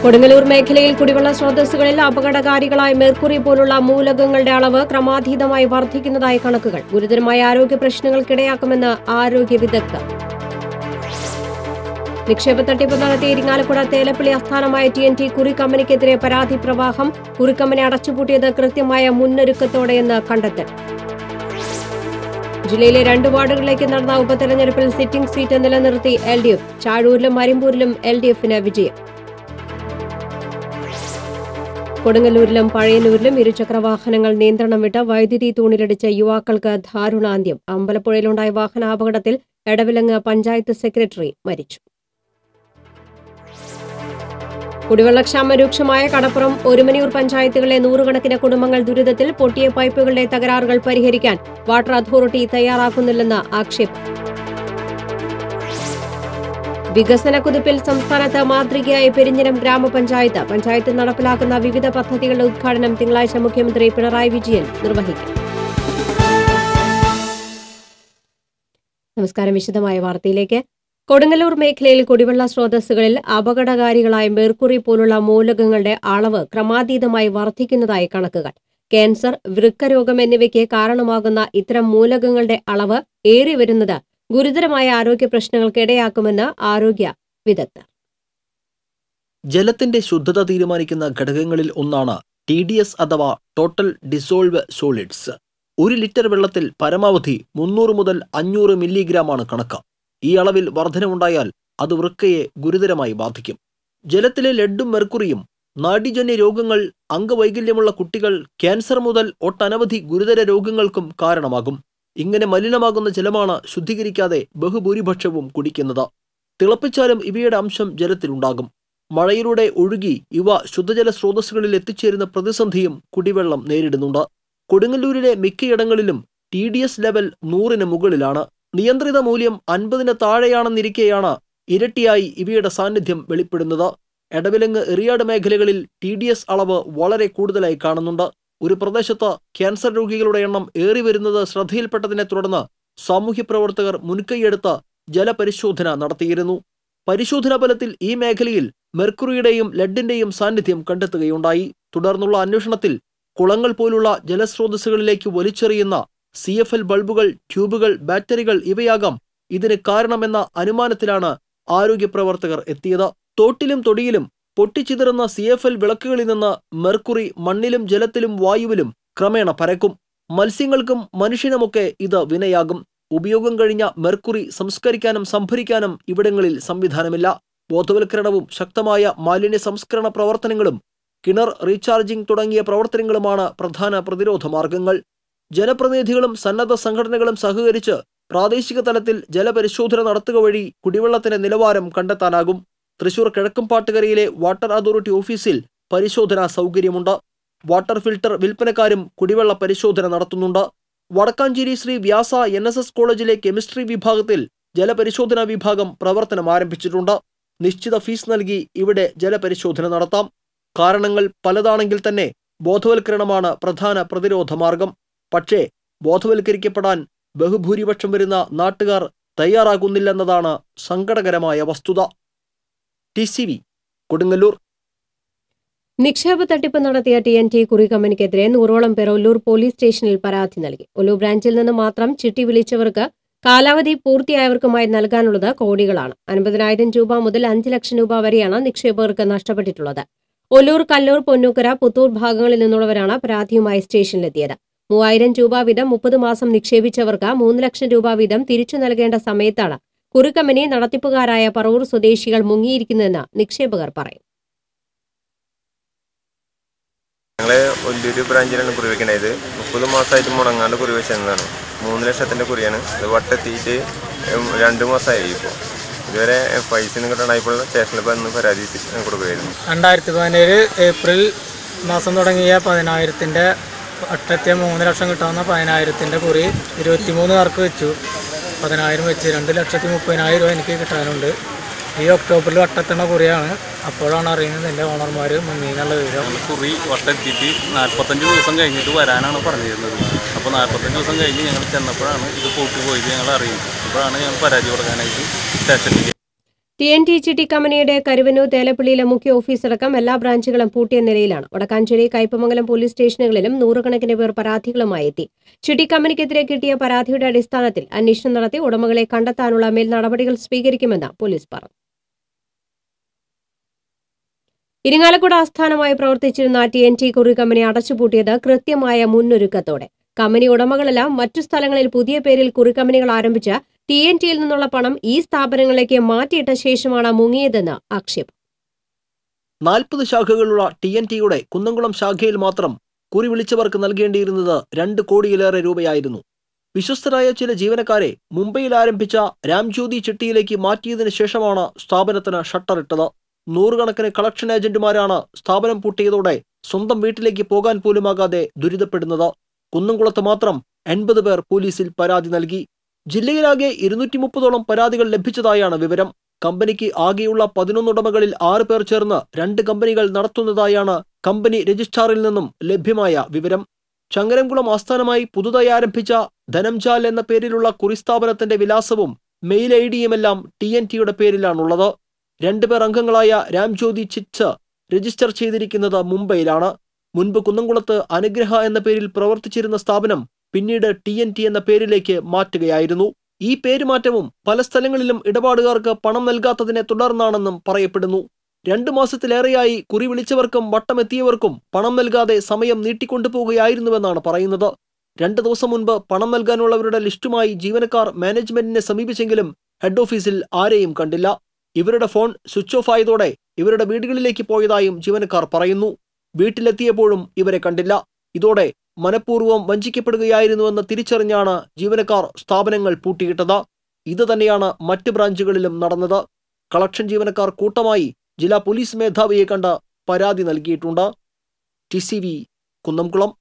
കൊടുങ്ങല്ലൂർ മേഖലയിൽ കുടിവെള്ള സ്രോതസ്സുകളിൽ അപകടകാരികളായ മെർക്കുറി പോലുള്ള മൂലകങ്ങളുടെ അളവ് ക്രമാതീതമായി വർദ്ധിക്കുന്നതായി കണക്കുകൾ. ഗുരുതരമായ ആരോഗ്യ പ്രശ്നങ്ങൾക്കിടയാക്കുമെന്ന് ആരോഗ്യ വിദഗ്ധർ. നിക്ഷേപ തട്ടിപ്പ് നടത്തിയ ഇരിങ്ങാലക്കുട തേലപ്പള്ളി ആസ്ഥാനമായ TNT കുറി കമ്പനിക്കെതിരെ പരാതി പ്രവാഹം. കുറിക്കമ്പനി അടച്ചുപൂട്ടിയത് കൃത്യമായ മുന്നൊരുക്കത്തോടെയെന്ന് കണ്ടെത്തൽ. ജില്ലയിലെ 2 വാർഡുകളിലേക്ക് നടന്ന ഉപതെരഞ്ഞെടുപ്പിൽ സിറ്റിംഗ് സീറ്റ് നിലനിർത്തി LDF. ചാഴൂരിലും മരിമ്പൂരിലും LDFന് വിജയം. കൊടുങ്ങല്ലൂരിലും പഴയന്നൂരിലും ഇരുചക്രവാഹനങ്ങൾ നിയന്ത്രണം വിട്ട് വൈദ്യുതി തൂണിലിടിച്ച് യുവാക്കൾക്ക് ദാരുണാന്ത്യം. അമ്പലപ്പുഴയിലുണ്ടായ വാഹനാപകടത്തിൽ എടവിലങ്ങ് പഞ്ചായത്ത് സെക്രട്ടറി മരിച്ചു. കുടിവെള്ളക്ഷാമം രൂക്ഷമായ കടപ്പുറം ഒരുമനിയൂർ പഞ്ചായത്തുകളിലെ 100 കണക്കിന് കുടുംബങ്ങൾ ദുരിതത്തിൽ. പൊട്ടിയ പൈപ്പുകളുടെ തകരാറുകൾ പരിഹരിക്കാൻ വാട്ടർ അതോറിറ്റി തയ്യാറാക്കുന്നില്ലെന്ന് ആക്ഷേപം. വികസന കുതിപ്പിൽ സംസ്ഥാനത്ത് മാതൃകയായ പെരിഞ്ഞനം ഗ്രാമപഞ്ചായത്ത്. പഞ്ചായത്ത് നടപ്പിലാക്കുന്ന വിവിധ പദ്ധതികളുടെ ഉദ്ഘാടനം തിങ്കളാഴ്ച മുഖ്യമന്ത്രി പിണറായി വിജയൻ നിർവഹിക്കും. നമസ്കാരം. വിശദമായ വാർത്തയിലേക്ക്. കൊടുങ്ങല്ലൂർ മേഖലയിൽ കുടിവെള്ള സ്രോതസ്സുകളിൽ അപകടകാരികളായ മെർക്കുറി പോലുള്ള മൂലകങ്ങളുടെ അളവ് ക്രമാതീതമായി വർദ്ധിക്കുന്നതായി കണക്കുകൾ. ക്യാൻസർ, വൃക്കരോഗം എന്നിവയ്ക്ക് കാരണമാകുന്ന ഇത്തരം മൂലകങ്ങളുടെ അളവ് ഏറിവരുന്നത് ഗുരുതരമായ ആരോഗ്യ പ്രശ്നങ്ങൾക്കിടയാക്കുമെന്ന് ആരോഗ്യ വിദഗ്ധർ. ജലത്തിന്റെ ശുദ്ധത തീരുമാനിക്കുന്ന ഘടകങ്ങളിൽ ഒന്നാണ് TDS അഥവാ ടോട്ടൽ ഡിസോൾവ് സോളിഡ്സ്. 1 ലിറ്റർ വെള്ളത്തിൽ പരമാവധി 300 മുതൽ 500 മില്ലിഗ്രാമാണ് കണക്ക്. ഈ അളവിൽ വർധനവുണ്ടായാൽ അത് വൃക്കയെ ഗുരുതരമായി ബാധിക്കും. ജലത്തിലെ ലെഡും മെർക്കുറിയും നാഡീജന്യ രോഗങ്ങൾ, അംഗവൈകല്യമുള്ള കുട്ടികൾ, ക്യാൻസർ മുതൽ ഒട്ടനവധി ഗുരുതര രോഗങ്ങൾക്കും കാരണമാകും. ഇങ്ങനെ മലിനമാകുന്ന ജലമാണ് ശുദ്ധീകരിക്കാതെ ബഹുഭൂരിപക്ഷവും കുടിക്കുന്നത്. തിളപ്പിച്ചാലും ഇവയുടെ അംശം ജലത്തിലുണ്ടാകും. മഴയിലൂടെ ഒഴുകി ഇവ ശുദ്ധജല സ്രോതസ്സുകളിൽ എത്തിച്ചേരുന്ന പ്രതിസന്ധിയും കുടിവെള്ളം നേരിടുന്നുണ്ട്. കൊടുങ്ങല്ലൂരിലെ മിക്കയിടങ്ങളിലും TDS ലെവൽ 100-ന് മുകളിലാണ്. നിയന്ത്രിത മൂല്യം 50-ന് താഴെയാണെന്നിരിക്കെയാണ് ഇരട്ടിയായി ഇവയുടെ സാന്നിധ്യം വെളിപ്പെടുന്നത്. എടവിലങ്ങ് എറിയാട് മേഖലകളിൽ TDS അളവ് വളരെ കൂടുതലായി കാണുന്നുണ്ട്. ഒരു പ്രദേശത്ത് ക്യാൻസർ രോഗികളുടെ എണ്ണം ഏറിവരുന്നത് ശ്രദ്ധയിൽപ്പെട്ടതിനെ തുടർന്ന് സാമൂഹ്യ പ്രവർത്തകർ മുൻകൈയെടുത്ത് ജലപരിശോധന നടത്തിയിരുന്നു. പരിശോധനാ ഫലത്തിൽ ഈ മേഖലയിൽ മെർക്കുറിയുടെയും ലെഡിന്റെയും സാന്നിധ്യം കണ്ടെത്തുകയുണ്ടായി. തുടർന്നുള്ള അന്വേഷണത്തിൽ കുളങ്ങൾ പോലുള്ള ജലസ്രോതസ്സുകളിലേക്ക് വലിച്ചെറിയുന്ന CFL ബൾബുകൾ, ട്യൂബുകൾ, ബാറ്ററികൾ ഇവയാകാം ഇതിന് കാരണമെന്ന അനുമാനത്തിലാണ് ആരോഗ്യ പ്രവർത്തകർ എത്തിയത്. തോട്ടിലും തൊടിയിലും പൊട്ടിച്ചിതറുന്ന CFL വിളക്കുകളിൽ നിന്ന് മെർക്കുറി മണ്ണിലും ജലത്തിലും വായുവിലും ക്രമേണ പരക്കും. മത്സ്യങ്ങൾക്കും മനുഷ്യനുമൊക്കെ ഇത് വിനയാകും. ഉപയോഗം കഴിഞ്ഞ മെർക്കുറി സംസ്കരിക്കാനും സംഭരിക്കാനും ഇവിടങ്ങളിൽ സംവിധാനമില്ല. ബോധവൽക്കരണവും ശക്തമായ മാലിന്യ സംസ്കരണ പ്രവർത്തനങ്ങളും കിണർ റീചാർജിംഗ് തുടങ്ങിയ പ്രവർത്തനങ്ങളുമാണ് പ്രധാന പ്രതിരോധ മാർഗങ്ങൾ. ജനപ്രതിനിധികളും സന്നദ്ധ സംഘടനകളും സഹകരിച്ച് പ്രാദേശിക തലത്തിൽ ജലപരിശോധന നടത്തുക വഴി കുടിവെള്ളത്തിന്റെ നിലവാരം കണ്ടെത്താനാകും. തൃശൂർ കിഴക്കുംപാട്ടുകരയിലെ വാട്ടർ അതോറിറ്റി ഓഫീസിൽ പരിശോധനാ സൗകര്യമുണ്ട്. വാട്ടർ ഫിൽട്ടർ വിൽപ്പനക്കാരും കുടിവെള്ള പരിശോധന നടത്തുന്നുണ്ട്. വടക്കാഞ്ചേരി ശ്രീ വ്യാസ NSS കോളേജിലെ കെമിസ്ട്രി വിഭാഗത്തിൽ ജലപരിശോധനാ വിഭാഗം പ്രവർത്തനം ആരംഭിച്ചിട്ടുണ്ട്. നിശ്ചിത ഫീസ് നൽകി ഇവിടെ ജലപരിശോധന നടത്താം. കാരണങ്ങൾ പലതാണെങ്കിൽ തന്നെ ബോധവൽക്കരണമാണ് പ്രധാന പ്രതിരോധ മാർഗം. പക്ഷേ ബോധവൽക്കരിക്കപ്പെടാൻ ബഹുഭൂരിപക്ഷം വരുന്ന നാട്ടുകാർ തയ്യാറാകുന്നില്ലെന്നതാണ് സങ്കടകരമായ വസ്തുത. TCV കൊടുങ്ങല്ലൂർ. നിക്ഷേപ തട്ടിപ്പ് നടത്തിയ TNT കുറി കമ്പനിക്കെതിരെ 100ഓളം പേർ ഒല്ലൂർ പോലീസ് സ്റ്റേഷനിൽ പരാതി നൽകി. ഒല്ലൂർ ബ്രാഞ്ചിൽ നിന്ന് മാത്രം ചിട്ടി വിളിച്ചവർക്ക് കാലാവധി പൂർത്തിയായവർക്കുമായി നൽകാനുള്ളത് കോടികളാണ്. 50,000 രൂപ മുതൽ 5 ലക്ഷം രൂപ വരെയാണ് നിക്ഷേപകർക്ക് നഷ്ടപ്പെട്ടിട്ടുള്ളത്. ഒല്ലൂർ, കല്ലൂർ, പൊന്നൂക്കര, പുത്തൂർ ഭാഗങ്ങളിൽ നിന്നുള്ളവരാണ് പരാതിയുമായി സ്റ്റേഷനിലെത്തിയത്. 3,000 രൂപ വീതം 30 മാസം നിക്ഷേപിച്ചവർക്ക് 3 ലക്ഷം രൂപ വീതം തിരിച്ചു നൽകേണ്ട സമയത്താണ് കുറിക്കമ്പനി നടത്തിപ്പുകാരായ പറവൂർ സ്വദേശികൾ മുങ്ങിയിരിക്കുന്നതെന്ന് നിക്ഷേപകർ പറയും. ഞങ്ങൾ ഒല്ലൂർ ബ്രാഞ്ചിലാണ് കുറി വയ്ക്കേണ്ടത്. 30 മാസമായിട്ട് മുടങ്ങാണ്ട് കുറി വെച്ചതാണ്. 3 ലക്ഷത്തിൻ്റെ കുറിയാണ്. ഇത് വട്ടെത്തിയിട്ട് 2 മാസമായി. ഇപ്പോൾ ഇതുവരെ പൈസ ഒന്നും കിട്ടണമായപ്പോൾ സ്റ്റേഷനിൽ വന്ന് പരാതി കൊടുക്കുകയായിരുന്നു. 2017 ഏപ്രിൽ മാസം തുടങ്ങിയ 10,000-ൻ്റെ വട്ടെത്തിയ 3 ലക്ഷം കിട്ടാവുന്ന 10,000-ൻ്റെ കുറി 23 പേർക്ക് വെച്ചു. 10,000 വെച്ച് 2,30,000 രൂപ എനിക്ക് കിട്ടാനുണ്ട്. ഈ ഒക്ടോബറിൽ വട്ടെത്തുന്ന കുറിയാണ്. അപ്പോഴാണ് അറിയുന്നത് എൻ്റെ ഓണർമാർ മുങ്ങിയെന്നുള്ള വിവരം. കുറി വട്ടെത്തിയിട്ട് 45 ദിവസം കഴിഞ്ഞിട്ട് വരാനാണ് പറഞ്ഞിരുന്നത്. അപ്പോൾ 45 ദിവസം കഴിഞ്ഞ് ഞങ്ങൾ ചെന്നപ്പോഴാണ് ഇത് പോയിട്ട് പോയത് ഞങ്ങൾ അറിയുന്നത്. അപ്പോഴാണ് ഞങ്ങൾ പരാതി കൊടുക്കാനായിട്ട് സ്റ്റേഷനിലേക്ക്. TNT ചിട്ടി കമ്പനിയുടെ കരുവന്നൂർ തേലപ്പള്ളിയിലെ മുഖ്യ ഓഫീസടക്കം എല്ലാ ബ്രാഞ്ചുകളും പൂട്ടിയ നിലയിലാണ്. വടക്കാഞ്ചേരി, കയ്പമംഗലം പോലീസ് സ്റ്റേഷനുകളിലും നൂറുകണക്കിന് പേർ പരാതികളുമായി എത്തി. ചിട്ടി കമ്പനിക്കെതിരെ കിട്ടിയ പരാതിയുടെ അടിസ്ഥാനത്തിൽ അന്വേഷണം നടത്തി ഉടമകളെ കണ്ടെത്താനുള്ള മേൽ നടപടികൾ സ്വീകരിക്കുമെന്ന് പോലീസ് പറഞ്ഞു. ഇരിങ്ങാലക്കുട ആസ്ഥാനമായി പ്രവർത്തിച്ചിരുന്ന TNT കുറി കമ്പനി അടച്ചുപൂട്ടിയത് കൃത്യമായ മുന്നൊരുക്കത്തോടെ. കമ്പനി ഉടമകളെല്ലാം മറ്റു സ്ഥലങ്ങളിൽ പുതിയ പേരിൽ കുറി കമ്പനികൾ ആരംഭിച്ച TNTയിൽ നിന്നുള്ള പണം ഈ സ്ഥാപനങ്ങളിലേക്ക് മാറ്റിയിട്ട ശേഷമാണ് മുങ്ങിയതെന്ന് ആക്ഷേപം. 40 ശാഖകളുള്ള TNTയുടെ കുന്നംകുളം ശാഖയിൽ മാത്രം കുറി വിളിച്ചവർക്ക് നൽകേണ്ടിയിരുന്നത് 2 കോടിയിലേറെ രൂപയായിരുന്നു. വിശ്വസ്തരായ ചില ജീവനക്കാരെ മുംബൈയിൽ ആരംഭിച്ച രാംജ്യോതി ചിട്ടിയിലേക്ക് മാറ്റിയതിനു ശേഷമാണ് സ്ഥാപനത്തിന് ഷട്ടറിട്ടത്. നൂറുകണക്കിന് കളക്ഷൻ ഏജന്റുമാരാണ് സ്ഥാപനം പൂട്ടിയതോടെ സ്വന്തം വീട്ടിലേക്ക് പോകാൻ പോലുമാകാതെ ദുരിതപ്പെടുന്നത്. കുന്നംകുളത്ത് മാത്രം 80 പേർ പോലീസിൽ പരാതി നൽകി. ജില്ലയിലാകെ 230ഓളം പരാതികൾ ലഭിച്ചതായാണ് വിവരം. കമ്പനിക്ക് ആകെയുള്ള 11 ഉടമകളിൽ 6 പേർ ചേർന്ന് 2 കമ്പനികൾ നടത്തുന്നതായാണ് കമ്പനി രജിസ്ട്രാറിൽ നിന്നും ലഭ്യമായ വിവരം. ചങ്ങരംകുളം ആസ്ഥാനമായി പുതുതായി ആരംഭിച്ച ധനംജാൽ എന്ന പേരിലുള്ള കുറിസ്ഥാപനത്തിന്റെ വിലാസവും മെയിൽ ഐഡിയുമെല്ലാം TNTയുടെ പേരിലാണുള്ളത്. 2 പേർ അംഗങ്ങളായ രാംജ്യോതി ചിറ്റ്സ് രജിസ്റ്റർ ചെയ്തിരിക്കുന്നത് മുംബൈയിലാണ്. മുൻപ് കുന്നംകുളത്ത് അനുഗ്രഹ എന്ന പേരിൽ പ്രവർത്തിച്ചിരുന്ന സ്ഥാപനം പിന്നീട് TNT എന്ന പേരിലേക്ക് മാറ്റുകയായിരുന്നു. ഈ പേരുമാറ്റവും പല സ്ഥലങ്ങളിലും ഇടപാടുകാർക്ക് പണം നൽകാത്തതിനെ തുടർന്നാണെന്നും പറയപ്പെടുന്നു. 2 മാസത്തിലേറെയായി കുറി വിളിച്ചവർക്കും വട്ടമെത്തിയവർക്കും പണം നൽകാതെ സമയം നീട്ടിക്കൊണ്ടുപോകുകയായിരുന്നുവെന്നാണ് പറയുന്നത്. 2 ദിവസം മുൻപ് പണം നൽകാനുള്ളവരുടെ ലിസ്റ്റുമായി ജീവനക്കാർ മാനേജ്മെന്റിനെ സമീപിച്ചെങ്കിലും ഹെഡ് ഓഫീസിൽ ആരെയും കണ്ടില്ല. ഇവരുടെ ഫോൺ സ്വിച്ച് ഓഫ് ആയതോടെ ഇവരുടെ വീടുകളിലേക്ക് പോയതായും ജീവനക്കാർ പറയുന്നു. വീട്ടിലെത്തിയപ്പോഴും ഇവരെ കണ്ടില്ല. ഇതോടെ മനഃപൂർവ്വം വഞ്ചിക്കപ്പെടുകയായിരുന്നുവെന്ന് തിരിച്ചറിഞ്ഞാണ് ജീവനക്കാർ സ്ഥാപനങ്ങൾ പൂട്ടിയിട്ടത്. ഇത് തന്നെയാണ് മറ്റ് ബ്രാഞ്ചുകളിലും നടന്നത്. കളക്ഷൻ ജീവനക്കാർ കൂട്ടമായി ജില്ലാ പോലീസ് മേധാവിയെ കണ്ട് പരാതി നൽകിയിട്ടുണ്ട്. TCV കുന്നംകുളം.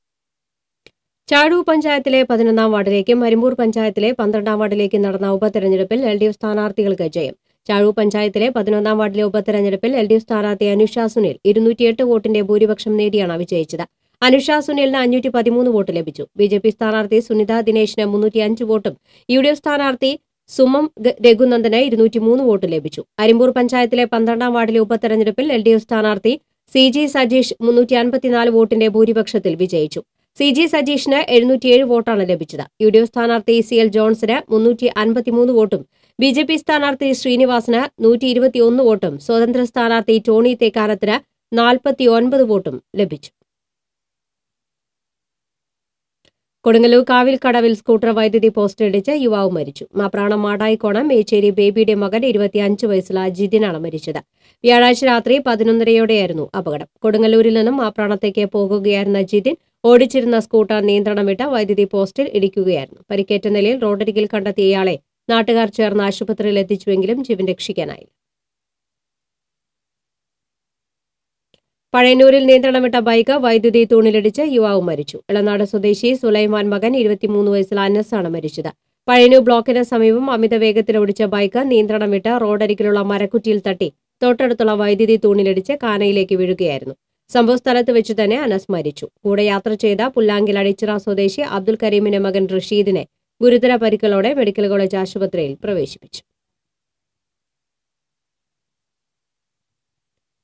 ചാഴൂർ പഞ്ചായത്തിലെ 11ാം വാർഡിലേക്കും അരിമ്പൂർ പഞ്ചായത്തിലെ 12ാം വാർഡിലേക്കും നടന്ന ഉപതെരഞ്ഞെടുപ്പിൽ LDF സ്ഥാനാർത്ഥികൾക്ക് ജയം. ചാഴൂർ പഞ്ചായത്തിലെ 11ാം വാർഡിലെ ഉപതെരഞ്ഞെടുപ്പിൽ LDF സ്ഥാനാർത്ഥി അനുഷ സുനിൽ 208 വോട്ടിന്റെ ഭൂരിപക്ഷം നേടിയാണ് വിജയിച്ചത്. അനുഷ സുനിലിന് 513 വോട്ട് ലഭിച്ചു. BJP സ്ഥാനാർത്ഥി സുനിത ദിനേശിന് 305 വോട്ടും UDF സ്ഥാനാർത്ഥി സുമം രഘുനന്ദന് 203 വോട്ട് ലഭിച്ചു. അരിമ്പൂർ പഞ്ചായത്തിലെ 12ാം വാർഡിലെ ഉപതെരഞ്ഞെടുപ്പിൽ LDF സ്ഥാനാർത്ഥി CG സജീഷ് 354 വോട്ടിന്റെ ഭൂരിപക്ഷത്തിൽ വിജയിച്ചു. CG സജീഷിന് 707 വോട്ടാണ് ലഭിച്ചത്. UDF സ്ഥാനാർത്ഥി CL ജോൺസിന് 353 വോട്ടും BJP സ്ഥാനാർത്ഥി ശ്രീനിവാസിന് 121 വോട്ടും സ്വതന്ത്ര സ്ഥാനാർത്ഥി ടോണി തേക്കാനത്തിന് 49 വോട്ടും ലഭിച്ചു. കൊടുങ്ങല്ലൂർ കാവിൽക്കടവിൽ സ്കൂട്ടർ വൈദ്യുതി പോസ്റ്റ് ഇടിച്ച് യുവാവ് മരിച്ചു. മാപ്രാണം മാടായിക്കോണം മേച്ചേരി ബേബിയുടെ മകൻ 25 വയസ്സുള്ള ജിതിനാണ് മരിച്ചത്. വ്യാഴാഴ്ച രാത്രി 11:30യോടെയായിരുന്നു അപകടം. കൊടുങ്ങല്ലൂരിൽ നിന്നും മാപ്രാണത്തേക്ക് പോകുകയായിരുന്ന ജിതിൻ ഓടിച്ചിരുന്ന സ്കൂട്ടർ നിയന്ത്രണം വിട്ട വൈദ്യുതി പോസ്റ്റിൽ ഇടിക്കുകയായിരുന്നു. പരിക്കേറ്റ നിലയിൽ റോഡരികിൽ കണ്ടെത്തിയ ഇയാളെ നാട്ടുകാർ ചേർന്ന് ആശുപത്രിയിൽ എത്തിച്ചുവെങ്കിലും ജീവൻ രക്ഷിക്കാനായില്ല. പഴയന്നൂരിൽ നിയന്ത്രണം വിട്ട ബൈക്ക് വൈദ്യുതി തൂണിലിടിച്ച് യുവാവ് മരിച്ചു. ഇളനാട് സ്വദേശി സുലൈമാൻ മകൻ 23 വയസ്സുള്ള അനസാണ് മരിച്ചത്. പഴയന്നൂർ ബ്ലോക്കിന് സമീപം അമിത വേഗത്തിൽ ഓടിച്ച ബൈക്ക് നിയന്ത്രണം വിട്ട് റോഡരികിലുള്ള മരക്കുറ്റിയിൽ തട്ടി തൊട്ടടുത്തുള്ള വൈദ്യുതി തൂണിലിടിച്ച് കാനയിലേക്ക് വീഴുകയായിരുന്നു. സംഭവസ്ഥലത്ത് വെച്ച് തന്നെ അനസ് മരിച്ചു. കൂടെ യാത്ര ചെയ്ത പുല്ലാങ്കിൽ അടിച്ചിറ സ്വദേശി അബ്ദുൽ കരീമിന്റെ മകൻ റഷീദിനെ ഗുരുതര പരിക്കുകളോടെ മെഡിക്കൽ കോളേജ് ആശുപത്രിയിൽ പ്രവേശിപ്പിച്ചു.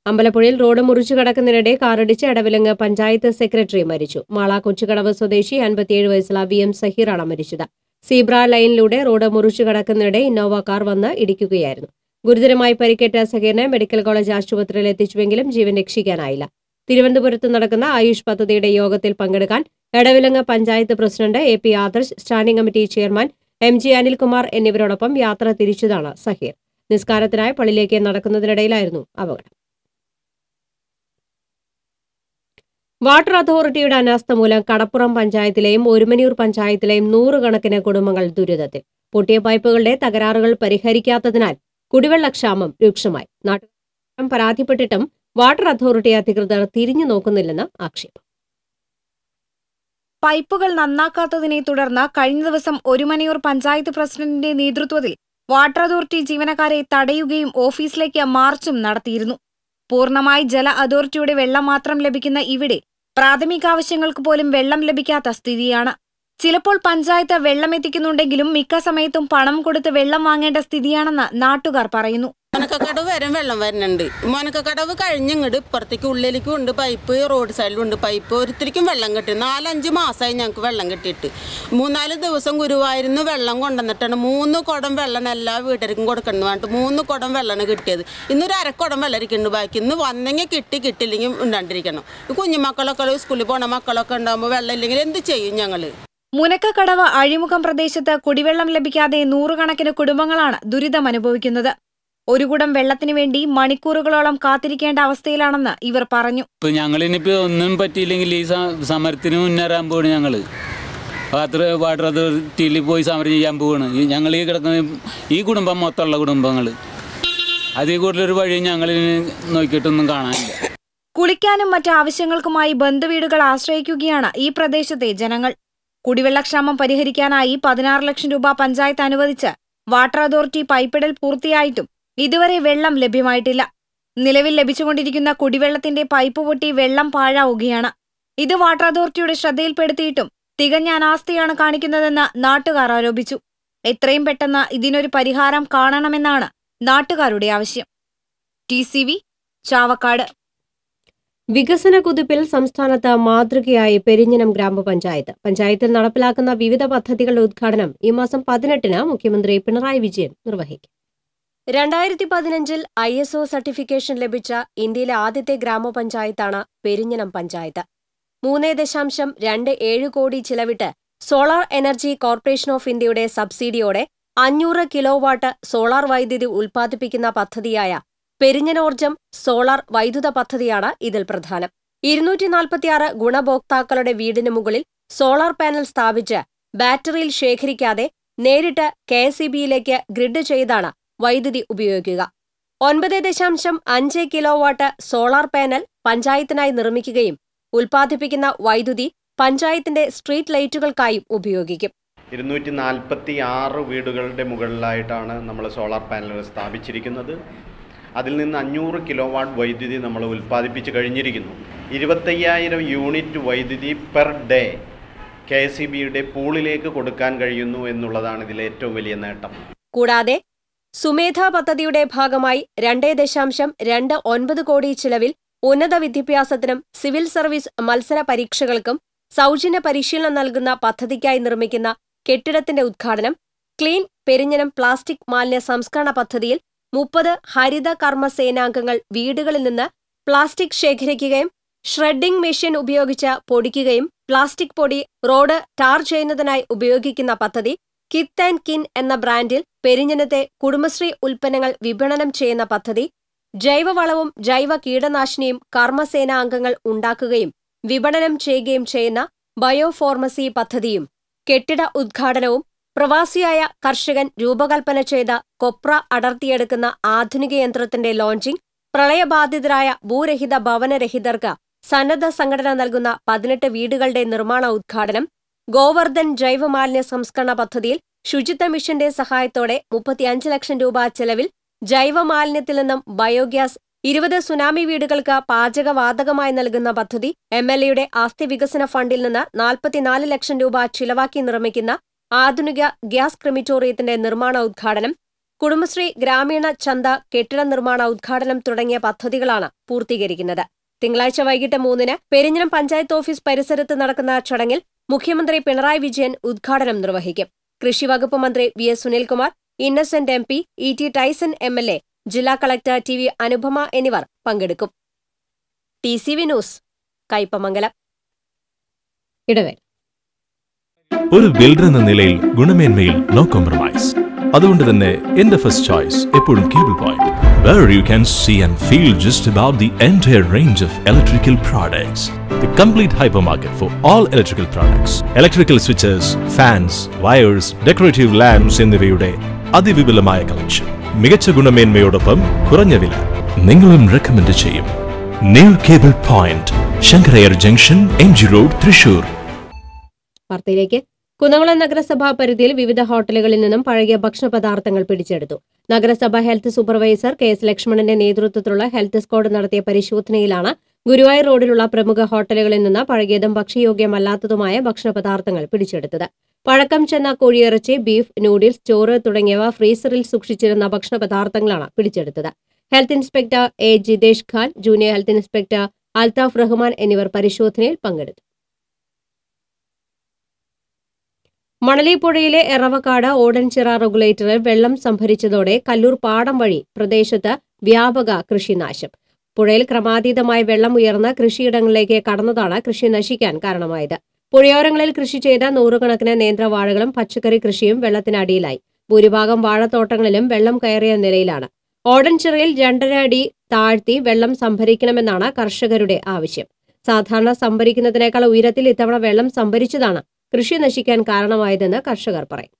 അമ്പലപ്പുഴയിൽ റോഡ് മുറിച്ചു കടക്കുന്നതിനിടെ കാറിടിച്ച് എടവിലങ്ങ് പഞ്ചായത്ത് സെക്രട്ടറി മരിച്ചു. മാള കൊച്ചുകടവ് സ്വദേശി 57 വയസ്സുള്ള VM സഹീറാണ് മരിച്ചത്. സീബ്ര ലൈനിലൂടെ റോഡ് മുറിച്ചു കടക്കുന്നതിനിടെ ഇന്നോവ കാർ വന്ന് ഇടിക്കുകയായിരുന്നു. ഗുരുതരമായി പരിക്കേറ്റ സഹീറിനെ മെഡിക്കൽ കോളേജ് ആശുപത്രിയിൽ എത്തിച്ചുവെങ്കിലും ജീവൻ രക്ഷിക്കാനായില്ല. തിരുവനന്തപുരത്ത് നടക്കുന്ന ആയുഷ് പദ്ധതിയുടെ യോഗത്തിൽ പങ്കെടുക്കാൻ Edavilangu panchayat president AP Adarsh, standing committee chairman MG Anilkumar എന്നിവരോടൊപ്പം യാത്ര തിരിച്ചതാണ് സഹീർ. നിസ്കാരത്തിനായി പള്ളിയിലേക്ക് നടക്കുന്നതിനിടയിലായിരുന്നു അപകടം. വാട്ടർ അതോറിറ്റിയുടെ അനാസ്ഥ മൂലം കടപ്പുറം പഞ്ചായത്തിലെയും ഒരുമനിയൂർ പഞ്ചായത്തിലെയും 100 കണക്കിന് കുടുംബങ്ങൾ ദുരിതത്തിൽ. പൊട്ടിയ പൈപ്പുകളുടെ തകരാറുകൾ പരിഹരിക്കാത്തതിനാൽ കുടിവെള്ളക്ഷാമം രൂക്ഷമായി. നാട്ടുകാർ പരാതിപ്പെട്ടിട്ടും വാട്ടർ അതോറിറ്റി അധികൃതർ തിരിഞ്ഞു നോക്കുന്നില്ലെന്ന് ആക്ഷേപം. പൈപ്പുകൾ നന്നാക്കാത്തതിനെ തുടർന്ന് കഴിഞ്ഞ ദിവസം ഒരുമനിയൂർ പഞ്ചായത്ത് പ്രസിഡന്റിന്റെ നേതൃത്വത്തിൽ വാട്ടർ അതോറിറ്റി ജീവനക്കാരെ തടയുകയും ഓഫീസിലേക്ക് മാർച്ചും നടത്തിയിരുന്നു. പൂർണ്ണമായി ജല അതോറിറ്റിയുടെ വെള്ളം മാത്രം ലഭിക്കുന്ന ഇവിടെ പ്രാഥമികാവശ്യങ്ങൾക്ക് പോലും വെള്ളം ലഭിക്കാത്ത സ്ഥിതിയാണ്. ചിലപ്പോൾ പഞ്ചായത്ത് വെള്ളം എത്തിക്കുന്നുണ്ടെങ്കിലും മിക്ക സമയത്തും പണം കൊടുത്ത് വെള്ളം വാങ്ങേണ്ട സ്ഥിതിയാണെന്ന് നാട്ടുകാർ പറയുന്നു. മോനക്കക്കടവ് വരെ വെള്ളം വരുന്നുണ്ട്. മോനക്കക്കടവ് കഴിഞ്ഞിങ്ങോട്ട് ഇപ്പുറത്തേക്ക് ഉള്ളിലേക്കും ഉണ്ട് പൈപ്പ്, റോഡ് സൈഡിലും ഉണ്ട് പൈപ്പ്. ഒരിത്തിരിക്കും വെള്ളം കിട്ടി. 4-5 മാസമായി ഞങ്ങൾക്ക് വെള്ളം കിട്ടിയിട്ട്. 3-4 ദിവസം ഗുരുവായൂരിന്ന് വെള്ളം കൊണ്ടുവന്നിട്ടാണ് 3 കുടം വെള്ളം എല്ലാ വീട്ടുകാർക്കും കൊടുക്കണം പറഞ്ഞിട്ട് 3 കുടം വെള്ളമാണ് കിട്ടിയത്. ഇന്നൊരു അരക്കുടം വെള്ളം ഇരിക്കുന്നുണ്ട് ബാക്കി. ഇന്ന് വന്നെങ്കിൽ കിട്ടിയില്ലെങ്കിൽ ഉണ്ടാണ്ടിരിക്കണം. കുഞ്ഞുമക്കളൊക്കെ സ്കൂളിൽ പോണ മക്കളൊക്കെ ഉണ്ടാകുമ്പോൾ വെള്ളം ഇല്ലെങ്കിൽ എന്ത് ചെയ്യും ഞങ്ങൾ? മുനക്കക്കടവ് അഴിമുഖം പ്രദേശത്ത് കുടിവെള്ളം ലഭിക്കാതെ 100 കണക്കിന് കുടുംബങ്ങളാണ് ദുരിതമനുഭവിക്കുന്നത്. ഒരു കുടം വെള്ളത്തിനു വേണ്ടി മണിക്കൂറുകളോളം കാത്തിരിക്കേണ്ട അവസ്ഥയിലാണെന്ന് ഇവർ പറഞ്ഞു. ഇപ്പൊ ഞങ്ങളിനിപ്പോ ഒന്നും പറ്റിയില്ലെങ്കിൽ ഈ സമരത്തിന് മുന്നേറാൻ പോവാണ്. ഞങ്ങള് വാട്ടർ അതോറിറ്റിയിൽ പോയി സമരം ചെയ്യാൻ പോവാണ്. ഞങ്ങൾ ഈ കിടക്കുന്ന ഈ കുടുംബം മൊത്തമുള്ള കുടുംബങ്ങൾ അതിൽ കൂടുതലൊരു വഴി ഞങ്ങളിന് നോക്കിയിട്ടൊന്നും കാണാനില്ല. കുളിക്കാനും മറ്റ് ആവശ്യങ്ങൾക്കുമായി ബന്ധുവീടുകൾ ആശ്രയിക്കുകയാണ് ഈ പ്രദേശത്തെ ജനങ്ങൾ. കുടിവെള്ളക്ഷാമം പരിഹരിക്കാനായി 16 ലക്ഷം രൂപ പഞ്ചായത്ത് അനുവദിച്ച് വാട്ടർ അതോറിറ്റി പൈപ്പിടൽ പൂർത്തിയായിട്ടും ഇതുവരെ വെള്ളം ലഭ്യമായിട്ടില്ല. നിലവിൽ ലഭിച്ചുകൊണ്ടിരിക്കുന്ന കുടിവെള്ളത്തിന്റെ പൈപ്പ് പൊട്ടി വെള്ളം പാഴാവുകയാണ്. ഇത് വാട്ടർ അതോറിറ്റിയുടെ ശ്രദ്ധയിൽപ്പെടുത്തിയിട്ടും തികഞ്ഞ അനാസ്ഥയാണ് കാണിക്കുന്നതെന്ന് നാട്ടുകാർ ആരോപിച്ചു. എത്രയും പെട്ടെന്ന് ഇതിനൊരു പരിഹാരം കാണണമെന്നാണ് നാട്ടുകാരുടെ ആവശ്യം. TCV ചാവക്കാട്. വികസന കുതിപ്പിൽ സംസ്ഥാനത്ത് മാതൃകയായി പെരിഞ്ഞനം ഗ്രാമപഞ്ചായത്ത്. പഞ്ചായത്തിൽ നടപ്പിലാക്കുന്ന വിവിധ പദ്ധതികളുടെ ഉദ്ഘാടനം ഈ മാസം 18-ന് മുഖ്യമന്ത്രി പിണറായി വിജയൻ നിർവഹിക്കും. 2015-ൽ ISO സർട്ടിഫിക്കേഷൻ ലഭിച്ച ഇന്ത്യയിലെ ആദ്യത്തെ ഗ്രാമപഞ്ചായത്താണ് പെരിഞ്ഞനം പഞ്ചായത്ത്. 3.27 കോടി ചിലവിട്ട് സോളാർ എനർജി കോർപ്പറേഷൻ ഓഫ് ഇന്ത്യയുടെ സബ്സിഡിയോടെ 500 കിലോവാട്ട് സോളാർ വൈദ്യുതി ഉൽപ്പാദിപ്പിക്കുന്ന പദ്ധതിയായ പെരിഞ്ഞനോർജം സോളാർ വൈദ്യുത പദ്ധതിയാണ് ഇതിൽ പ്രധാനം. 246 ഗുണഭോക്താക്കളുടെ വീടിന് മുകളിൽ സോളാർ പാനൽ സ്ഥാപിച്ച് ബാറ്ററിയിൽ ശേഖരിക്കാതെ നേരിട്ട് KSEBയിലേക്ക് ഗ്രിഡ് ചെയ്താണ് വൈദ്യുതി ഉപയോഗിക്കുക. 9.5 കിലോവാട്ട് സോളാർ പാനൽ പഞ്ചായത്തിനായി നിർമ്മിക്കുകയും ഉൽപ്പാദിപ്പിക്കുന്ന വൈദ്യുതി പഞ്ചായത്തിന്റെ സ്ട്രീറ്റ് ലൈറ്റുകൾക്കായും ഉപയോഗിക്കും. 246 വീടുകളുടെ മുകളിലായിട്ടാണ് നമ്മൾ സോളാർ പാനലുകൾ സ്ഥാപിച്ചിരിക്കുന്നത്. അതിൽ നിന്ന് 500 കിലോവാട്ട് വൈദ്യുതി നമ്മൾ ഉൽപ്പാദിപ്പിച്ച് കഴിഞ്ഞിരിക്കുന്നു. 25,000 യൂണിറ്റ് വൈദ്യുതി പെർ ഡേ KSEBയുടെ പൂളിലേക്ക് കൊടുക്കാൻ കഴിയുന്നു എന്നുള്ളതാണ് ഇതിലെ ഏറ്റവും വലിയ നേട്ടം. കൂടാതെ സുമേധ പദ്ധതിയുടെ ഭാഗമായി 2.29 കോടി ചിലവിൽ ഉന്നത വിദ്യാഭ്യാസത്തിനും സിവിൽ സർവീസ് മത്സര പരീക്ഷകൾക്കും സൗജന്യ പരിശീലനം നൽകുന്ന പദ്ധതിക്കായി നിർമ്മിക്കുന്ന കെട്ടിടത്തിന്റെ ഉദ്ഘാടനം, ക്ലീൻ പെരിഞ്ഞനം പ്ലാസ്റ്റിക് മാലിന്യ സംസ്കരണ പദ്ധതിയിൽ 30 ഹരിത കർമ്മ സേനാംഗങ്ങൾ വീടുകളിൽ നിന്ന് പ്ലാസ്റ്റിക് ശേഖരിക്കുകയും ഷ്രെഡിംഗ് മെഷീൻ ഉപയോഗിച്ച് പൊടിക്കുകയും പ്ലാസ്റ്റിക് പൊടി റോഡ് ടാർ ചെയ്യുന്നതിനായി ഉപയോഗിക്കുന്ന പദ്ധതി, കിത്ത് ആൻഡ് കിൻ എന്ന ബ്രാൻഡിൽ പെരിഞ്ഞനത്തെ കുടുംബശ്രീ ഉൽപ്പന്നങ്ങൾ വിപണനം ചെയ്യുന്ന പദ്ധതി, ജൈവവളവും ജൈവ കീടനാശിനിയും കർമ്മസേനാ അംഗങ്ങൾ ഉണ്ടാക്കുകയും വിപണനം ചെയ്യുകയും ചെയ്യുന്ന ബയോഫോർമസി പദ്ധതിയും, കെട്ടിട ഉദ്ഘാടനവും പ്രവാസിയായ കർഷകൻ രൂപകൽപ്പന ചെയ്ത കൊപ്ര അടർത്തിയെടുക്കുന്ന ആധുനിക യന്ത്രത്തിന്റെ ലോഞ്ചിംഗ്, പ്രളയബാധിതരായ ഭൂരഹിത ഭവനരഹിതർക്ക് സന്നദ്ധ സംഘടന നൽകുന്ന 18 വീടുകളുടെ നിർമ്മാണ ഉദ്ഘാടനം, ഗോവർദ്ധൻ ജൈവമാലിന്യ സംസ്കരണ പദ്ധതിയിൽ ശുചിത്വ മിഷന്റെ സഹായത്തോടെ 35 ലക്ഷം രൂപ ചെലവിൽ ജൈവമാലിന്യത്തിൽ നിന്നും ബയോഗ്യാസ് 20 സുനാമി വീടുകൾക്ക് പാചകവാതകമായി നൽകുന്ന പദ്ധതി, MLAയുടെ ആസ്തി വികസന ഫണ്ടിൽ നിന്ന് 44 ലക്ഷം രൂപ ചിലവാക്കി നിർമ്മിക്കുന്ന ആധുനിക ഗ്യാസ് ക്രിമിറ്റോറിയത്തിന്റെ നിർമ്മാണ ഉദ്ഘാടനം, കുടുംബശ്രീ ഗ്രാമീണ ചന്ത കെട്ടിട നിർമ്മാണ ഉദ്ഘാടനം തുടങ്ങിയ പദ്ധതികളാണ് പൂർത്തീകരിക്കുന്നത്. തിങ്കളാഴ്ച വൈകിട്ട് 3-ന് പെരിഞ്ഞനം പഞ്ചായത്ത് ഓഫീസ് പരിസരത്ത് നടക്കുന്ന ചടങ്ങിൽ മുഖ്യമന്ത്രി പിണറായി വിജയൻ ഉദ്ഘാടനം നിർവഹിക്കും. കൃഷിവകുപ്പ് മന്ത്രി VS Sunilkumar, Innocent MP, ET Tyson MLA, ജില്ലാ കളക്ടർ TV അനുപമ എന്നിവർ പങ്കെടുക്കും. TCV news, Kaipamangalam. ഇടവേള. ഒരു ബിൽഡർ എന്ന നിലയിൽ ഗുണമേന്മയിൽ നോ കോംപ്രമൈസ്. അതുകൊണ്ട് തന്നെ എന്റെ ഫസ്റ്റ് ചോയ്സ് എപ്പോഴും cable point, where you can see and feel just about the entire range of electrical products. The complete hypermarket for all electrical products. Electrical switches, fans, wires, decorative lamps എന്നിവയുടെ അതിവിപുലമായ collection. മികച്ച ഗുണമേന്മയോടൊപ്പം കുറഞ്ഞ വില. നിങ്ങളും recommend ചെയ്യും. New cable point, Sankara Iyer junction, MG road, Thrissur. വാർത്തയിലേക്ക്. കുന്നംകുളം നഗരസഭാ പരിധിയിൽ വിവിധ ഹോട്ടലുകളിൽ നിന്നും പഴകിയ ഭക്ഷണപദാർത്ഥങ്ങൾ പിടിച്ചെടുത്തു. നഗരസഭ ഹെൽത്ത് സൂപ്പർവൈസർ KS ലക്ഷ്മണന്റെ നേതൃത്വത്തിലുള്ള ഹെൽത്ത് സ്ക്വാഡ് നടത്തിയ പരിശോധനയിലാണ് ഗുരുവായൂർ റോഡിലുള്ള പ്രമുഖ ഹോട്ടലുകളിൽ നിന്ന് പഴകിയതും ഭക്ഷ്യയോഗ്യമല്ലാത്തതുമായ ഭക്ഷണപദാർത്ഥങ്ങൾ പിടിച്ചെടുത്തത്. പഴക്കം ചെന്ന കോഴിയിറച്ചി, ബീഫ്, നൂഡിൽസ്, ചോറ് തുടങ്ങിയവ ഫ്രീസറിൽ സൂക്ഷിച്ചിരുന്ന ഭക്ഷണപദാർത്ഥങ്ങളാണ് പിടിച്ചെടുത്തത്. Health inspector A. Jithesh Khan, junior health inspector Althaf Rahman എന്നിവർ പരിശോധനയിൽ പങ്കെടുത്തു. മണലിപ്പുഴയിലെ എറവക്കാട് ഓടൻചിറ റെഗുലേറ്ററിൽ വെള്ളം സംഭരിച്ചതോടെ കല്ലൂർ പാടം വഴി പ്രദേശത്ത് വ്യാപക കൃഷിനാശം. പുഴയിൽ ക്രമാതീതമായി വെള്ളം ഉയർന്ന് കൃഷിയിടങ്ങളിലേക്ക് കടന്നതാണ് കൃഷി നശിക്കാൻ കാരണമായത്. പുഴയോരങ്ങളിൽ കൃഷി ചെയ്ത നൂറുകണക്കിന് നേന്ത്രവാഴകളും പച്ചക്കറി കൃഷിയും വെള്ളത്തിനടിയിലായി. ഭൂരിഭാഗം വാഴത്തോട്ടങ്ങളിലും വെള്ളം കയറിയ നിലയിലാണ്. ഓടൻചിറയിൽ 2.5 അടി താഴ്ത്തി വെള്ളം സംഭരിക്കണമെന്നാണ് കർഷകരുടെ ആവശ്യം. സാധാരണ സംഭരിക്കുന്നതിനേക്കാൾ ഉയരത്തിൽ ഇത്തവണ വെള്ളം സംഭരിച്ചതാണ് കൃഷി നശിക്കാൻ കാരണമായതെന്ന് കർഷകർ പറയും.